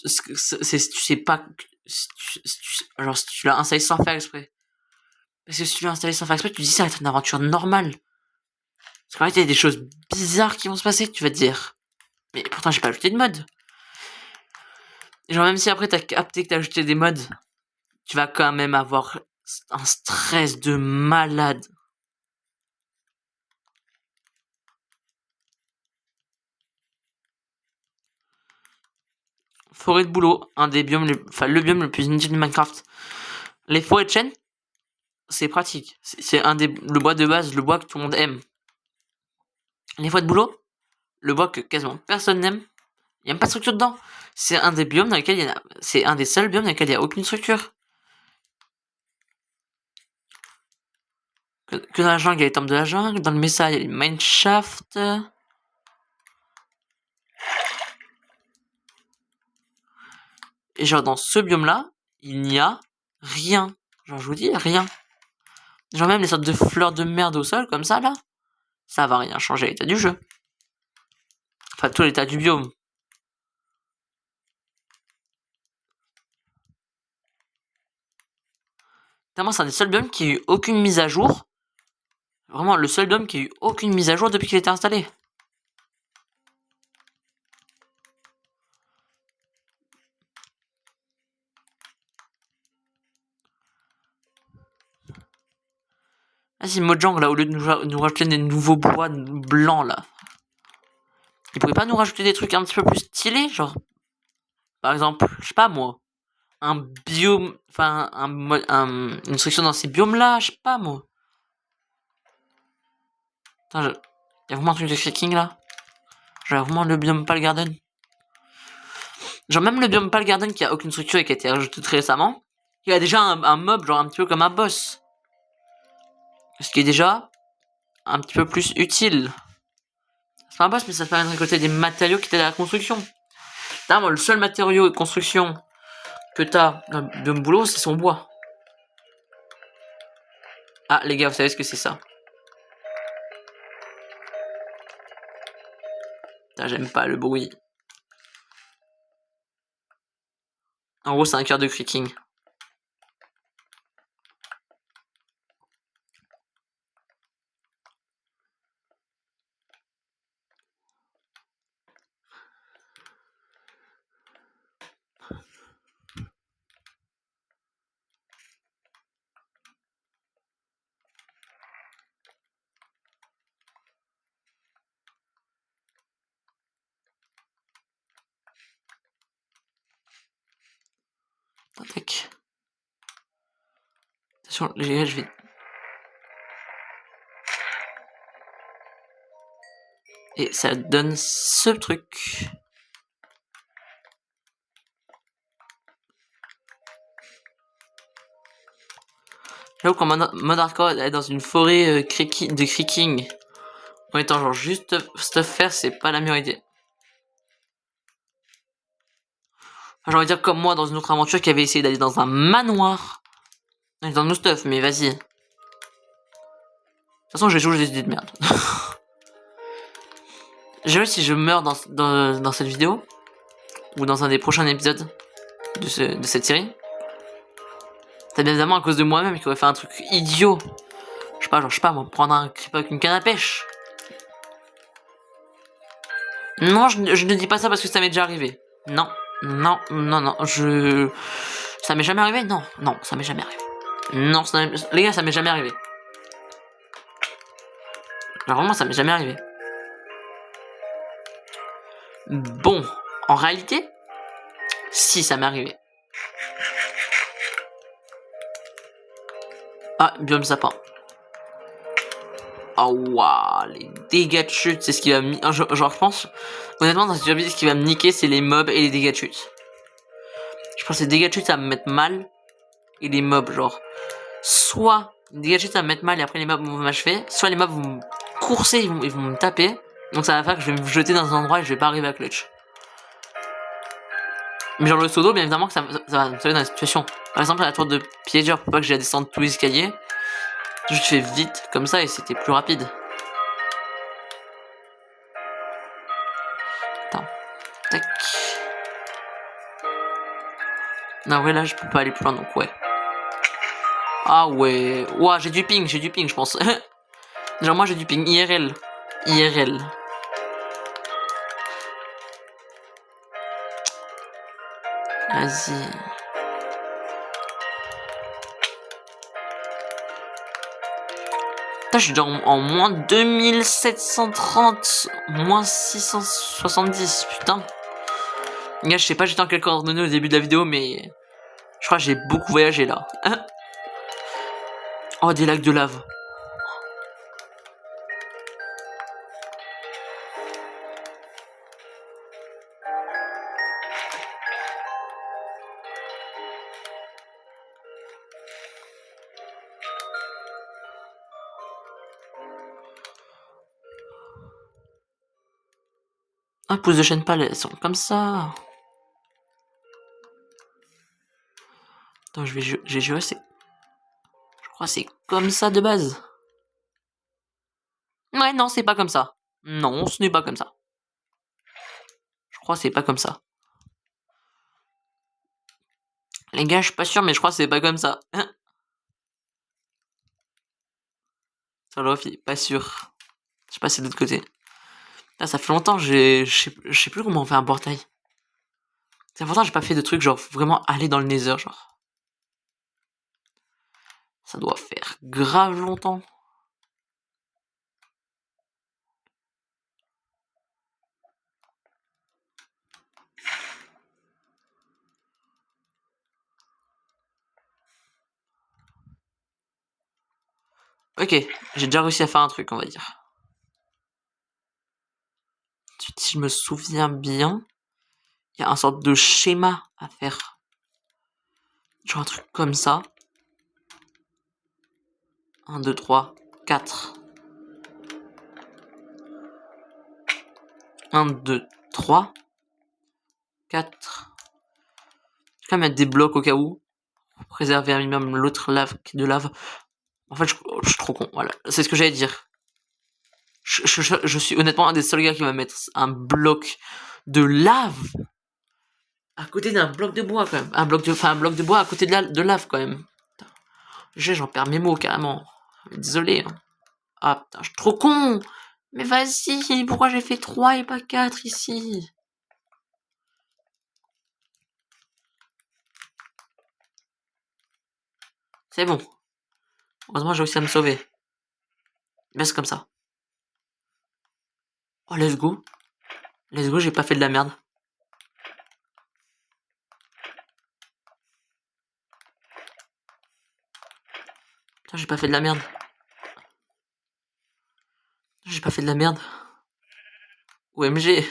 c'est si tu sais pas, genre, si tu l'as installé sans faire exprès. Parce que si tu l'as installé sans faire exprès, tu dis ça va être une aventure normale. Parce qu'en fait, il y a des choses bizarres qui vont se passer, tu vas te dire. Mais pourtant, j'ai pas ajouté de mode. Genre, même si après t'as capté que t'as ajouté des mods, tu vas quand même avoir un stress de malade. Forêt de boulot, un des biomes, le biome le plus inutile de Minecraft. Les forêts de chêne, c'est pratique. C'est le bois de base, le bois que tout le monde aime. Les forêts de boulot, le bois que quasiment personne n'aime. Il n'y a même pas de structure dedans. C'est un des biomes dans lesquels c'est un des seuls biomes dans lesquels il n'y a aucune structure. Que dans la jungle, il y a les temples de la jungle. Dans le Mesa, il y a les mineshaft. Et genre, dans ce biome-là, il n'y a rien. Genre, je vous dis, rien. Genre, même les sortes de fleurs de merde au sol, comme ça, là, ça va rien changer à l'état du jeu. Enfin, tout l'état du biome. Tellement, c'est un des seuls biomes qui a eu aucune mise à jour. Vraiment, le seul biome qui a eu aucune mise à jour depuis qu'il a été installé. Vas-y, Mojang, là, au lieu de nous rajouter des nouveaux bois blancs, là. Ils pourraient pas nous rajouter des trucs un petit peu plus stylés, genre, par exemple, je sais pas moi, un biome, enfin, une section dans ces biomes-là, je sais pas moi. Attends, y'a vraiment un truc de freaking là? Genre, vraiment le biome Pal Garden? Genre, même le biome Pal Garden qui a aucune structure et qui a été rajouté très récemment, il a déjà un mob, genre un petit peu comme un boss. Ce qui est déjà un petit peu plus utile. C'est pas un boss, mais ça te permet de récolter des matériaux qui t'aident à la construction. Là, moi, le seul matériau de construction que t'as de boulot, c'est son bois. Ah, les gars, vous savez ce que c'est ça? J'aime pas le bruit. En gros, c'est un cœur de creaking. Tac. Attention, les gars, je vais... Et ça donne ce truc. J'avoue qu'en mode hardcore, aller dans une forêt de creaking en étant genre juste stuff faire, c'est pas la meilleure idée. Enfin, j'ai envie de dire comme moi dans une autre aventure qui avait essayé d'aller dans un manoir. Dans nos stuff, mais vas-y. De toute façon, j'ai toujours des idées de merde. Je sais si je meurs dans cette vidéo, ou dans un des prochains épisodes de cette série. C'est bien évidemment à cause de moi-même qui aurait fait un truc idiot. Je sais pas moi, prendre un creep avec une canne à pêche. Non, je ne dis pas ça parce que ça m'est déjà arrivé. Non, non, non, non, ça m'est jamais arrivé? Non, non, ça m'est jamais arrivé. Non, les gars, ça m'est jamais arrivé. Genre, vraiment, ça m'est jamais arrivé. Bon, en réalité, si ça m'est arrivé. Ah, biome sapin. Oh waouh, les dégâts de chute, c'est ce qui va me... Genre, je pense, honnêtement, dans cette vidéo, ce qui va me niquer, c'est les mobs et les dégâts de chute. Je pense que les dégâts de chute, ça va me mettre mal. Et les mobs, genre, soit les dégâts de chute, ça va me mettre mal et après les mobs vont m'achever, soit les mobs vont me courser, ils vont me taper. Donc ça va faire que je vais me jeter dans un endroit et je vais pas arriver à clutch. Mais genre le seau d'eau, bien évidemment que ça va me sauver dans la situation. Par exemple, à la tour de piégeur, pour pas que j'ai à descendre tous les escaliers, je fais vite comme ça et c'était plus rapide. Attends. Tac. Non, ouais, là, je peux pas aller plus loin, donc ouais. Ah ouais. Ouah, j'ai du ping, je pense. Genre, moi, j'ai du ping. IRL. IRL. Vas-y. Putain, je suis déjà en moins 2730, moins 670, putain. Gars, je sais pas j'étais en quelle coordonnée au début de la vidéo, mais je crois que j'ai beaucoup voyagé là. Oh, des lacs de lave. Ah, pouces de chaîne pâle, elles sont comme ça. Attends, j'ai joué, c'est... Je crois que c'est comme ça de base. Ouais, non, c'est pas comme ça. Non, ce n'est pas comme ça. Je crois que c'est pas comme ça. Les gars, je suis pas sûr, mais je crois que c'est pas comme ça. Ça le refit, pas sûr. Je sais pas, c'est de l'autre côté. Là, ça fait longtemps, je sais plus comment on fait un portail. C'est important, j'ai pas fait de trucs genre vraiment aller dans le Nether, genre. Ça doit faire grave longtemps. Ok, j'ai déjà réussi à faire un truc, on va dire. Ensuite, si je me souviens bien, il y a un sorte de schéma à faire. Genre un truc comme ça. 1, 2, 3, 4. 1, 2, 3, 4. Je vais quand même mettre des blocs au cas où. Pour préserver un minimum l'autre lave de lave. En fait, je suis trop con, voilà. C'est ce que j'allais dire. Je suis honnêtement un des seuls gars qui va mettre un bloc de lave à côté d'un bloc de bois, quand même. Un bloc de bois à côté de lave, quand même. J'en perds mes mots, carrément. Désolé. Hein. Ah, putain, je suis trop con. Mais vas-y, pourquoi j'ai fait 3 et pas 4 ici? C'est bon. Heureusement, j'ai réussi à me sauver. Mais c'est comme ça. Oh, let's go. Let's go, j'ai pas fait de la merde. Putain, j'ai pas fait de la merde. J'ai pas fait de la merde. OMG.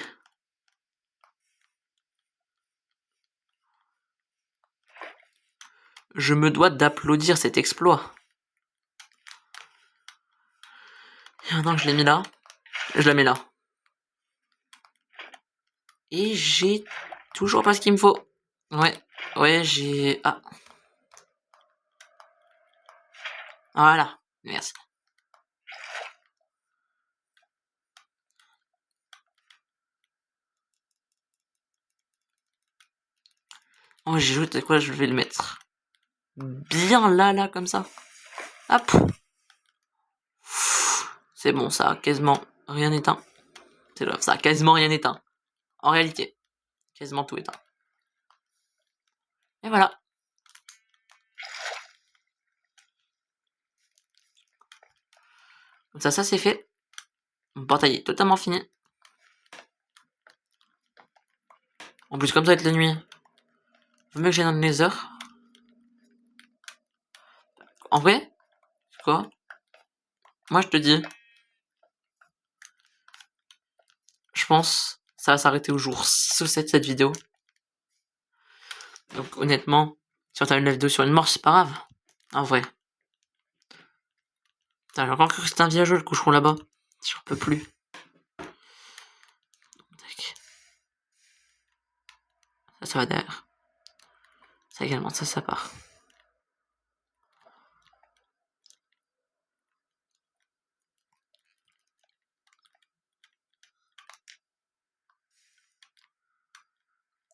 Je me dois d'applaudir cet exploit. Et maintenant que je l'ai mis là, je la mets là. Et j'ai toujours pas ce qu'il me faut. Ouais, j'ai... Ah. Voilà, merci. Oh, j'ai joué, quoi, je vais le mettre bien là, comme ça. Hop. C'est bon, ça a quasiment rien éteint. C'est là, ça a quasiment rien éteint. En réalité, quasiment tout éteint. Et voilà. Comme ça c'est fait. Mon portail est totalement fini. En plus, comme ça va être la nuit. Vaut mieux que j'aille dans le Nether. En vrai, c'est quoi? Moi, je te dis. Je pense ça va s'arrêter au jour 6 ou 7 cette vidéo. Donc honnêtement, si on termine la vidéo sur une mort, c'est pas grave. En vrai. Putain, j'ai encore cru que c'était un villageois le coucheron là-bas. J'en peux plus. Ça va derrière. Ça également, ça part.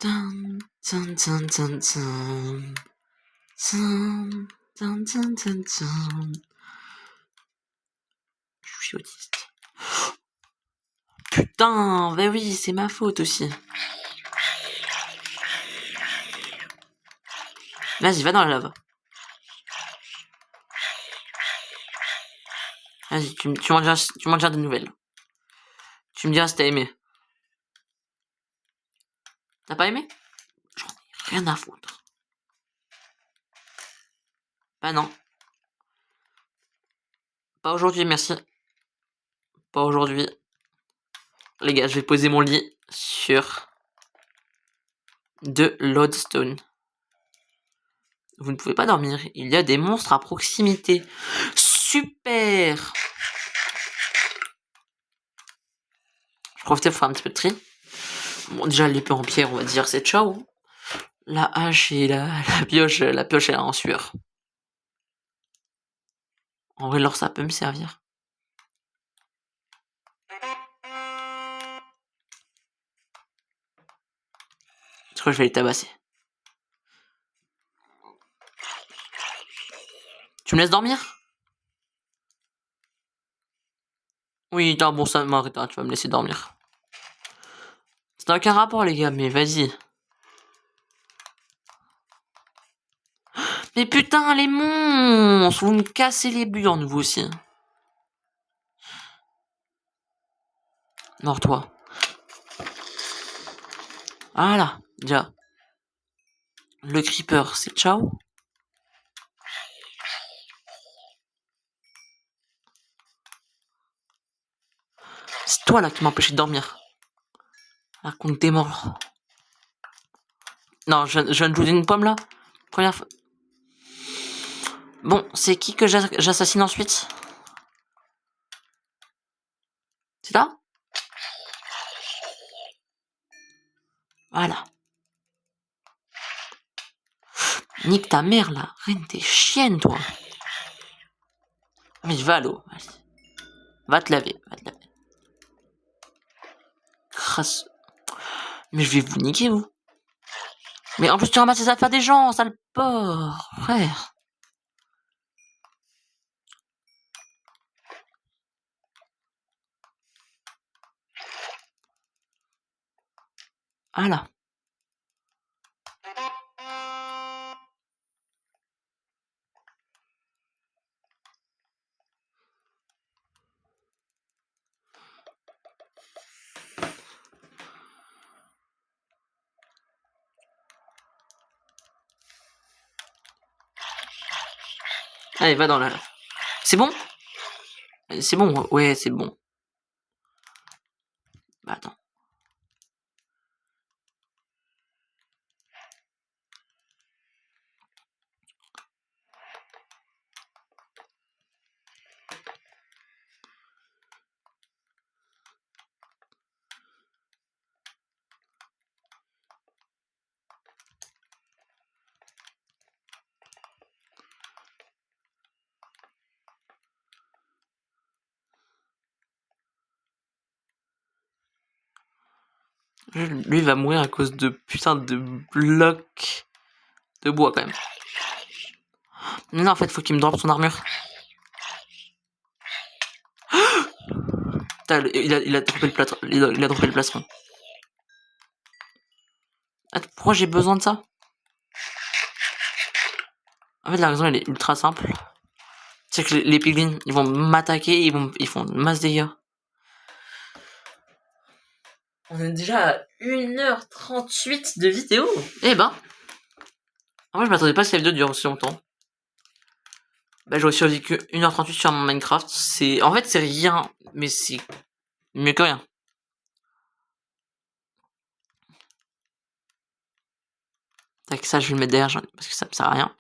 Dun, dun, dun, dun, dun. Dun, dun, dun, dun, dun. Je suis autiste. Putain, bah oui, c'est ma faute aussi. Vas-y, va dans la lave. Vas-y, tu m'en diras des nouvelles. Tu me diras si t'as aimé. T'as pas aimé? J'en ai rien à foutre. Bah non. Pas aujourd'hui, merci. Pas aujourd'hui. Les gars, je vais poser mon lit sur de lodestone. Vous ne pouvez pas dormir. Il y a des monstres à proximité. Super! Je profite pour faire un petit peu de tri. Bon, déjà, l'épée en pierre, on va dire, c'est ciao. La hache et la pioche elle est en sueur. En vrai, l'or, ça peut me servir. Je crois que je vais les tabasser. Tu me laisses dormir? Oui, non, bon, ça m'arrête, hein, tu vas me laisser dormir. Ça n'a aucun rapport, les gars, mais vas-y. Mais putain, les monstres! Vous me cassez les burnes, vous aussi. Mors-toi. Voilà, déjà. Le creeper, c'est ciao. C'est toi là qui m'empêchait de dormir. Raconte tes morts. Non, je viens de jouer une pomme là. Première fois. Bon, c'est qui que j'assassine ensuite? C'est là? Voilà. Nique ta mère là. Reine, t'es chienne toi. Mais va à l'eau. Va te laver. Va te laver. Crasse. Mais je vais vous niquer vous. Mais en plus tu ramasses les affaires des gens, sale porc, frère. Ah là. Allez, va dans la... C'est bon? C'est bon, ouais, c'est bon. Bah attends. Lui va mourir à cause de putain de blocs de bois quand même. Non, en fait, faut qu'il me drop son armure. Putain, il a droppé le plâtre. Il a droppé le plastron. Attends, pourquoi j'ai besoin de ça? En fait, la raison, elle est ultra simple. C'est que les piglins, ils vont m'attaquer, ils font masse dégâts. On est déjà à 1h38 de vidéo. Eh ben. En vrai, je m'attendais pas à ce que la vidéo dure aussi longtemps. Bah, j'aurais survécu 1h38 sur mon Minecraft. En fait, c'est rien, mais c'est mieux que rien. Tac, ça, je vais le mettre derrière, parce que ça me sert à rien.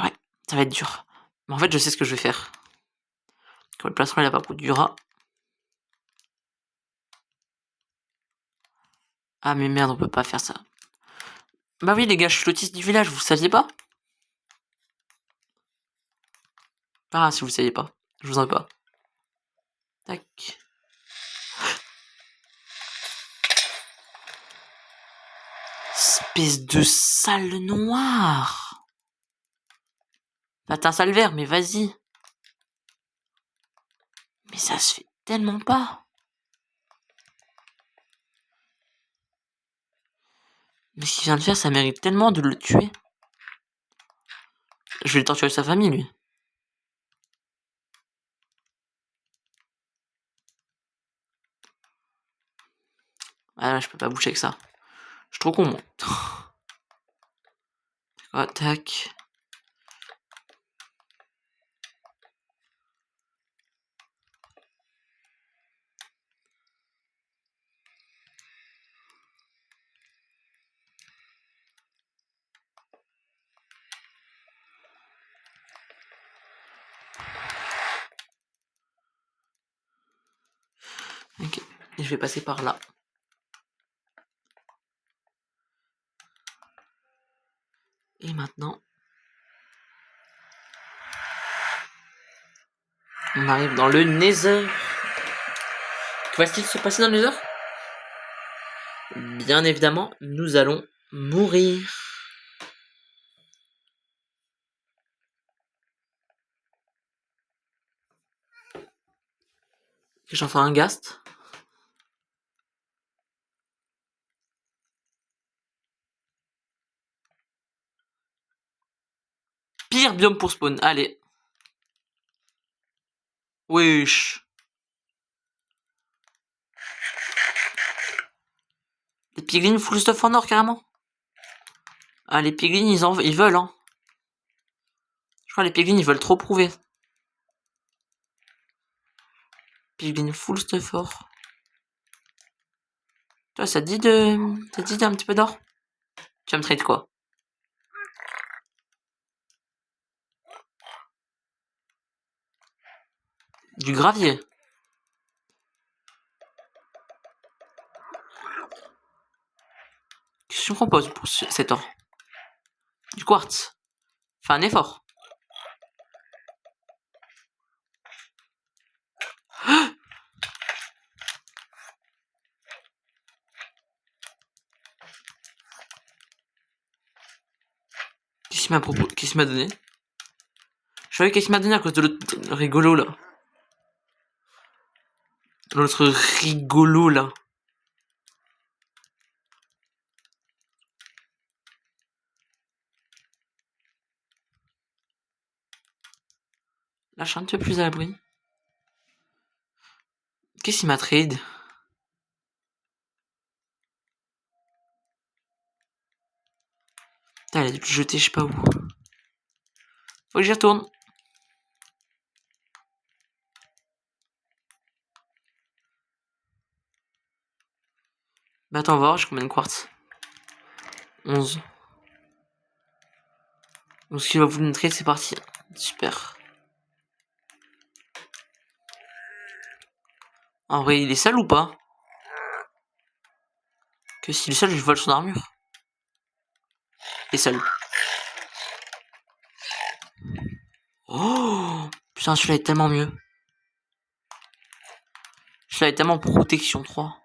Ouais, ça va être dur. Mais en fait, je sais ce que je vais faire. Quand le plastron, il a pas beaucoup de rat. Ah, mais merde, on peut pas faire ça. Bah oui, les gars, je suis l'autiste du village, vous saviez pas? Ah, si vous saviez pas. Je vous en veux pas. Tac. Espèce de sale noir. Bah, t'es un sale vert, mais vas-y. Mais ça se fait tellement pas. Mais ce qu'il vient de faire, ça mérite tellement de le tuer. Je vais le torturer sa famille, lui. Ah là, je peux pas boucher avec ça. Je suis trop con, moi. Ah, tac. Ok. Et je vais passer par là. Et maintenant, on arrive dans le Nether. Que va-t-il se passer dans le Nether? Bien évidemment, nous allons mourir. J'en fais un ghast. Pire biome pour spawn, allez. Wesh. Les piglins full stuff en or carrément. Ah, les piglins ils veulent, hein. Je crois que les piglins ils veulent trop prouver. Piglin full stuff or. Toi, ça te dit d'un petit peu d'or? Tu vas me trade quoi? Du gravier. Qu'est-ce que tu me proposes pour cet or? Du quartz. Fais un effort. Qu'est-ce qu'il m'a donné? Je savais qu'est-ce qu'il m'a donné à cause de l'autre rigolo là. L'autre rigolo là. Là, je suis un petit peu plus à l'abri. Qu'est-ce qu'il m'a trade? Putain, elle a dû le jeter, je sais pas où. Faut que j'y retourne. Bah attends, on va voir, j'ai combien de quartz? 11. Donc ce qu'il va vous montrer, c'est parti. Super. En vrai, il est sale ou pas? Que s'il est sale, je vole son armure. Il est sale. Oh putain, celui-là est tellement mieux. Celui-là est tellement protection 3.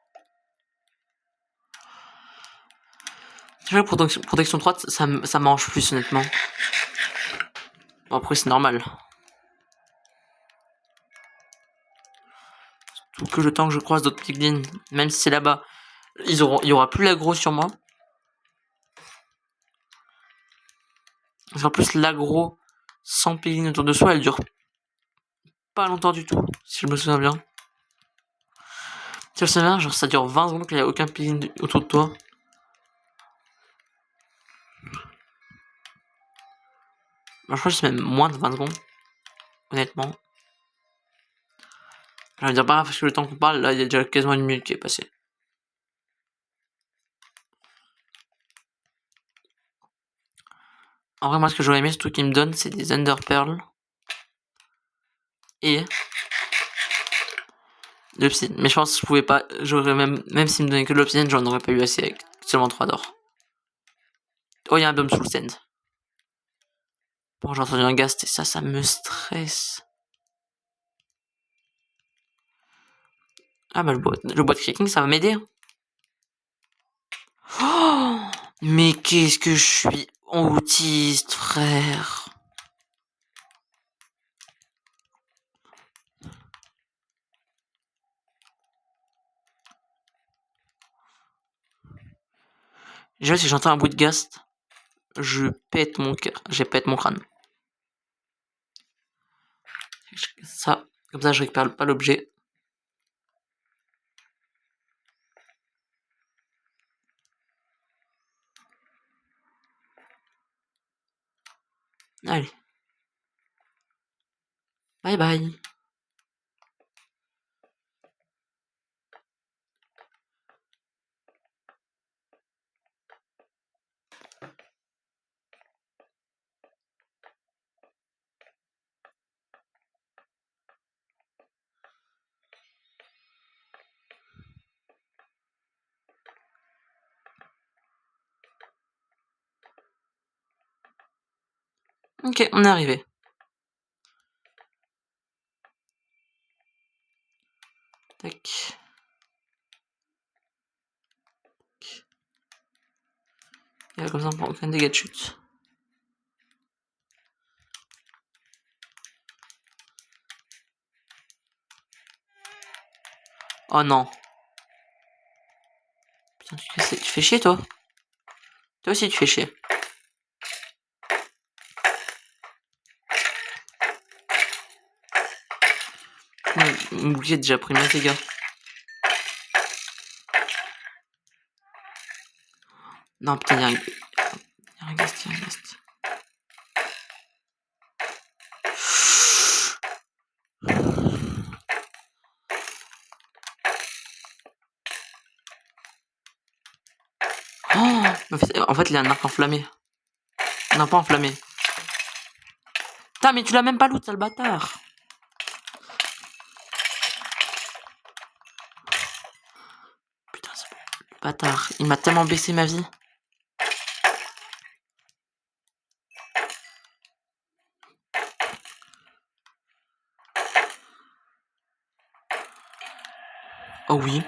C'est vrai que protection 3, ça mange plus honnêtement. Bon, après, c'est normal. Tout que le temps que je croise d'autres piglins, même si c'est là-bas, il y aura plus l'aggro sur moi. En plus, l'aggro sans piglin autour de soi, elle dure pas longtemps du tout, si je me souviens bien. Tu sais, genre ça dure 20 secondes qu'il n'y a aucun piglin autour de toi. Moi, je crois que c'est même moins de 20 secondes, honnêtement. Je vais dire pas parce que le temps qu'on parle, là, il y a déjà quasiment une minute qui est passée. En vrai, moi, ce que j'aurais aimé, surtout qu'il me donne, c'est des Ender Pearls. Et de l'obsidienne. Mais je pense que je pouvais pas, j'aurais même s'il me donnait que de l'obsidienne, j'en aurais pas eu assez avec seulement 3 d'or. Oh, il y a un biome sous le sand. Bon, j'ai entendu un ghast et ça me stresse. Ah bah le bois de cracking, ça va m'aider. Oh, mais qu'est-ce que je suis autiste, frère. Déjà, si j'entends un bruit de ghast, je pète mon cœur, je pète mon crâne. Ça, comme ça, je récupère pas l'objet. Allez. Bye bye. Ok, on est arrivé. Tac. Et là, comme ça, on prend aucun dégât de chute. Oh non. Putain, tu fais chier, toi. Toi aussi, tu fais chier. Mon bouclier a déjà pris mes dégâts. Non, putain, y'a un gast, y'a un gast. Oh, en fait, il a un arc enflammé. Non, pas enflammé. Putain, mais tu l'as même pas loot, sale bâtard. Putain, le bâtard. Il m'a tellement baissé ma vie. Oh oui.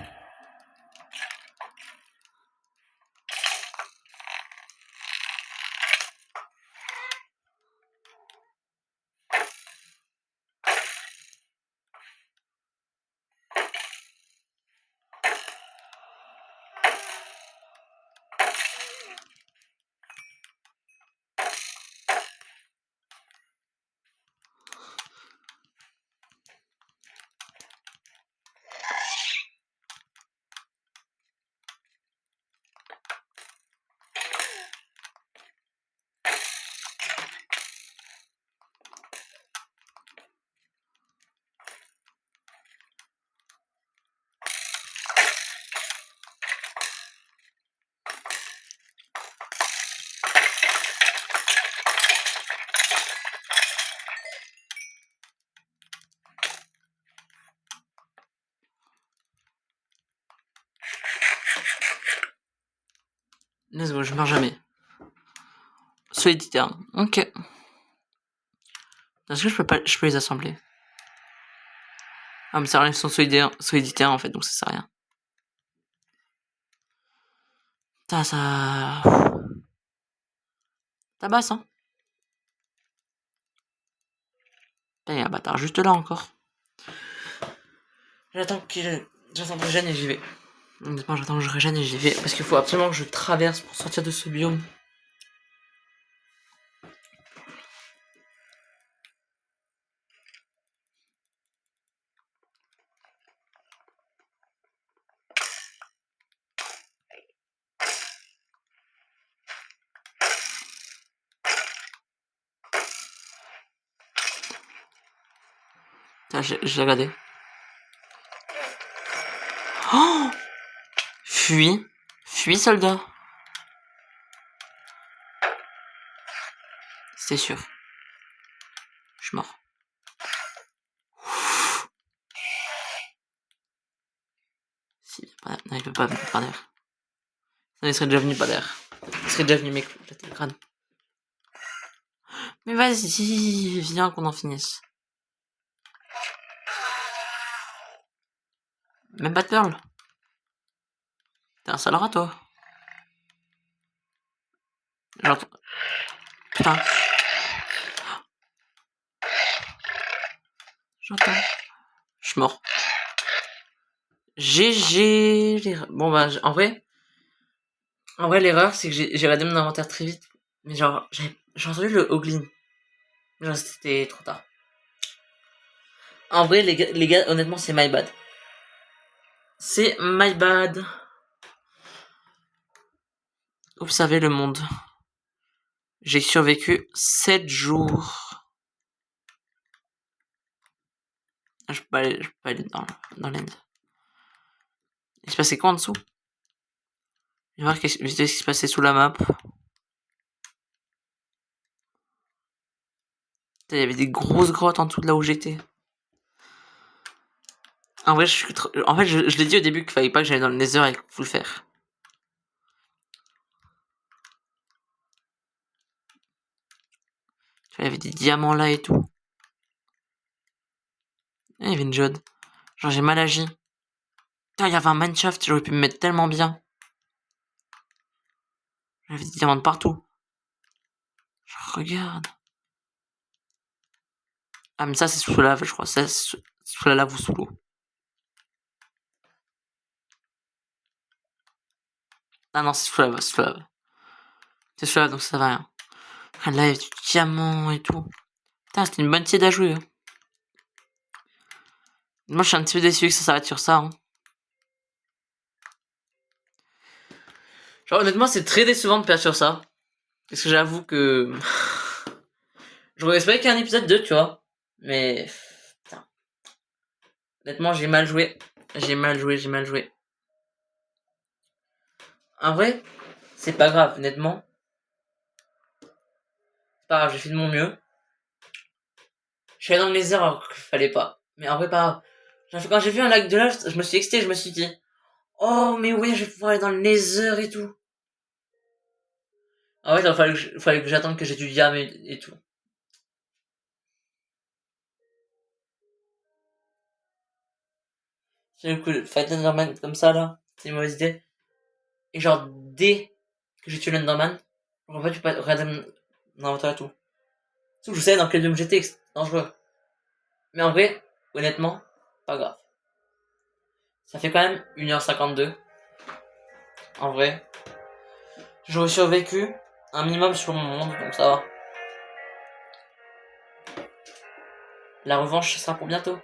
Let's go, je meurs jamais. Solitaire. Ok. Est-ce que je peux les assembler? Ah, mais ça rien, ils sont solitaires en fait, donc ça sert à rien. Putain, ça. Tabasse, hein. Putain, y'a un bâtard juste là encore. J'attends que je régène et j'y vais. Honnêtement, j'attends que je régène et j'y vais. Parce qu'il faut absolument que je traverse pour sortir de ce biome. Putain, j'ai regardé. Oh! Fuis. Fuis, soldat. C'est sûr. Je suis mort. Si, non, il peut pas venir par derrière. Non, il serait déjà venu par derrière. Il serait déjà venu m'éclater le crâne. Mais vas-y, viens qu'on en finisse. Même pas de perle. T'es un sale rat, toi. J'entends. Putain. J'entends. Je suis mort. GG. Bon, bah, en vrai, l'erreur, c'est que j'ai regardé mon inventaire très vite. Mais genre, j'ai entendu le Hoglin. Genre, c'était trop tard. En vrai, les gars, honnêtement, c'est my bad. C'est my bad. Observez le monde. J'ai survécu 7 jours. Je peux pas aller dans l'end. Il se passait quoi en dessous? Je vais voir ce qui se passait sous la map. Il y avait des grosses grottes en dessous de là où j'étais. En vrai, je l'ai dit au début qu'il fallait pas que j'aille dans le Nether et qu'il faut le faire. Il y avait des diamants là et tout. Il y avait une geode. Genre, j'ai mal agi. Putain, il y avait un mineshaft, j'aurais pu me mettre tellement bien. J'avais des diamants de partout. Genre, regarde. Ah, mais ça, c'est sous la lave, je crois. Ça, c'est sous la lave ou sous l'eau. Ah non, c'est sous la lave, c'est sous la lave. C'est sous la lave, donc ça va rien. Ah, là, il y avait du diamant et tout. Putain, c'était une bonne idée à jouer. Hein. Moi, je suis un petit peu déçu que ça s'arrête sur ça. Hein. Genre, honnêtement, c'est très décevant de perdre sur ça. Parce que j'avoue que... J'aurais espéré qu'il y ait un épisode 2, tu vois. Mais... Putain. Honnêtement, j'ai mal joué. J'ai mal joué. En vrai, c'est pas grave, honnêtement. C'est pas grave, j'ai fait de mon mieux. Je suis allé dans les airs alors qu'il fallait pas. Mais en vrai, pas grave. Quand j'ai vu un lac de lave, je me suis excité, je me suis dit... Oh, mais oui, je vais pouvoir aller dans le nether et tout. En fait, il fallait que j'attende que j'ai du diamant et tout. C'est le coup de fight Enderman comme ça, là. C'est une mauvaise idée. Et genre, dès que j'ai tué l'Enderman, en fait, tu peux regarder mon inventaire et tout. Surtout, je sais dans quel doom j'étais, c'est dangereux. Mais en vrai, honnêtement, pas grave. Ça fait quand même 1h52. En vrai. J'aurais survécu un minimum sur mon monde, donc ça va. La revanche, ce sera pour bientôt.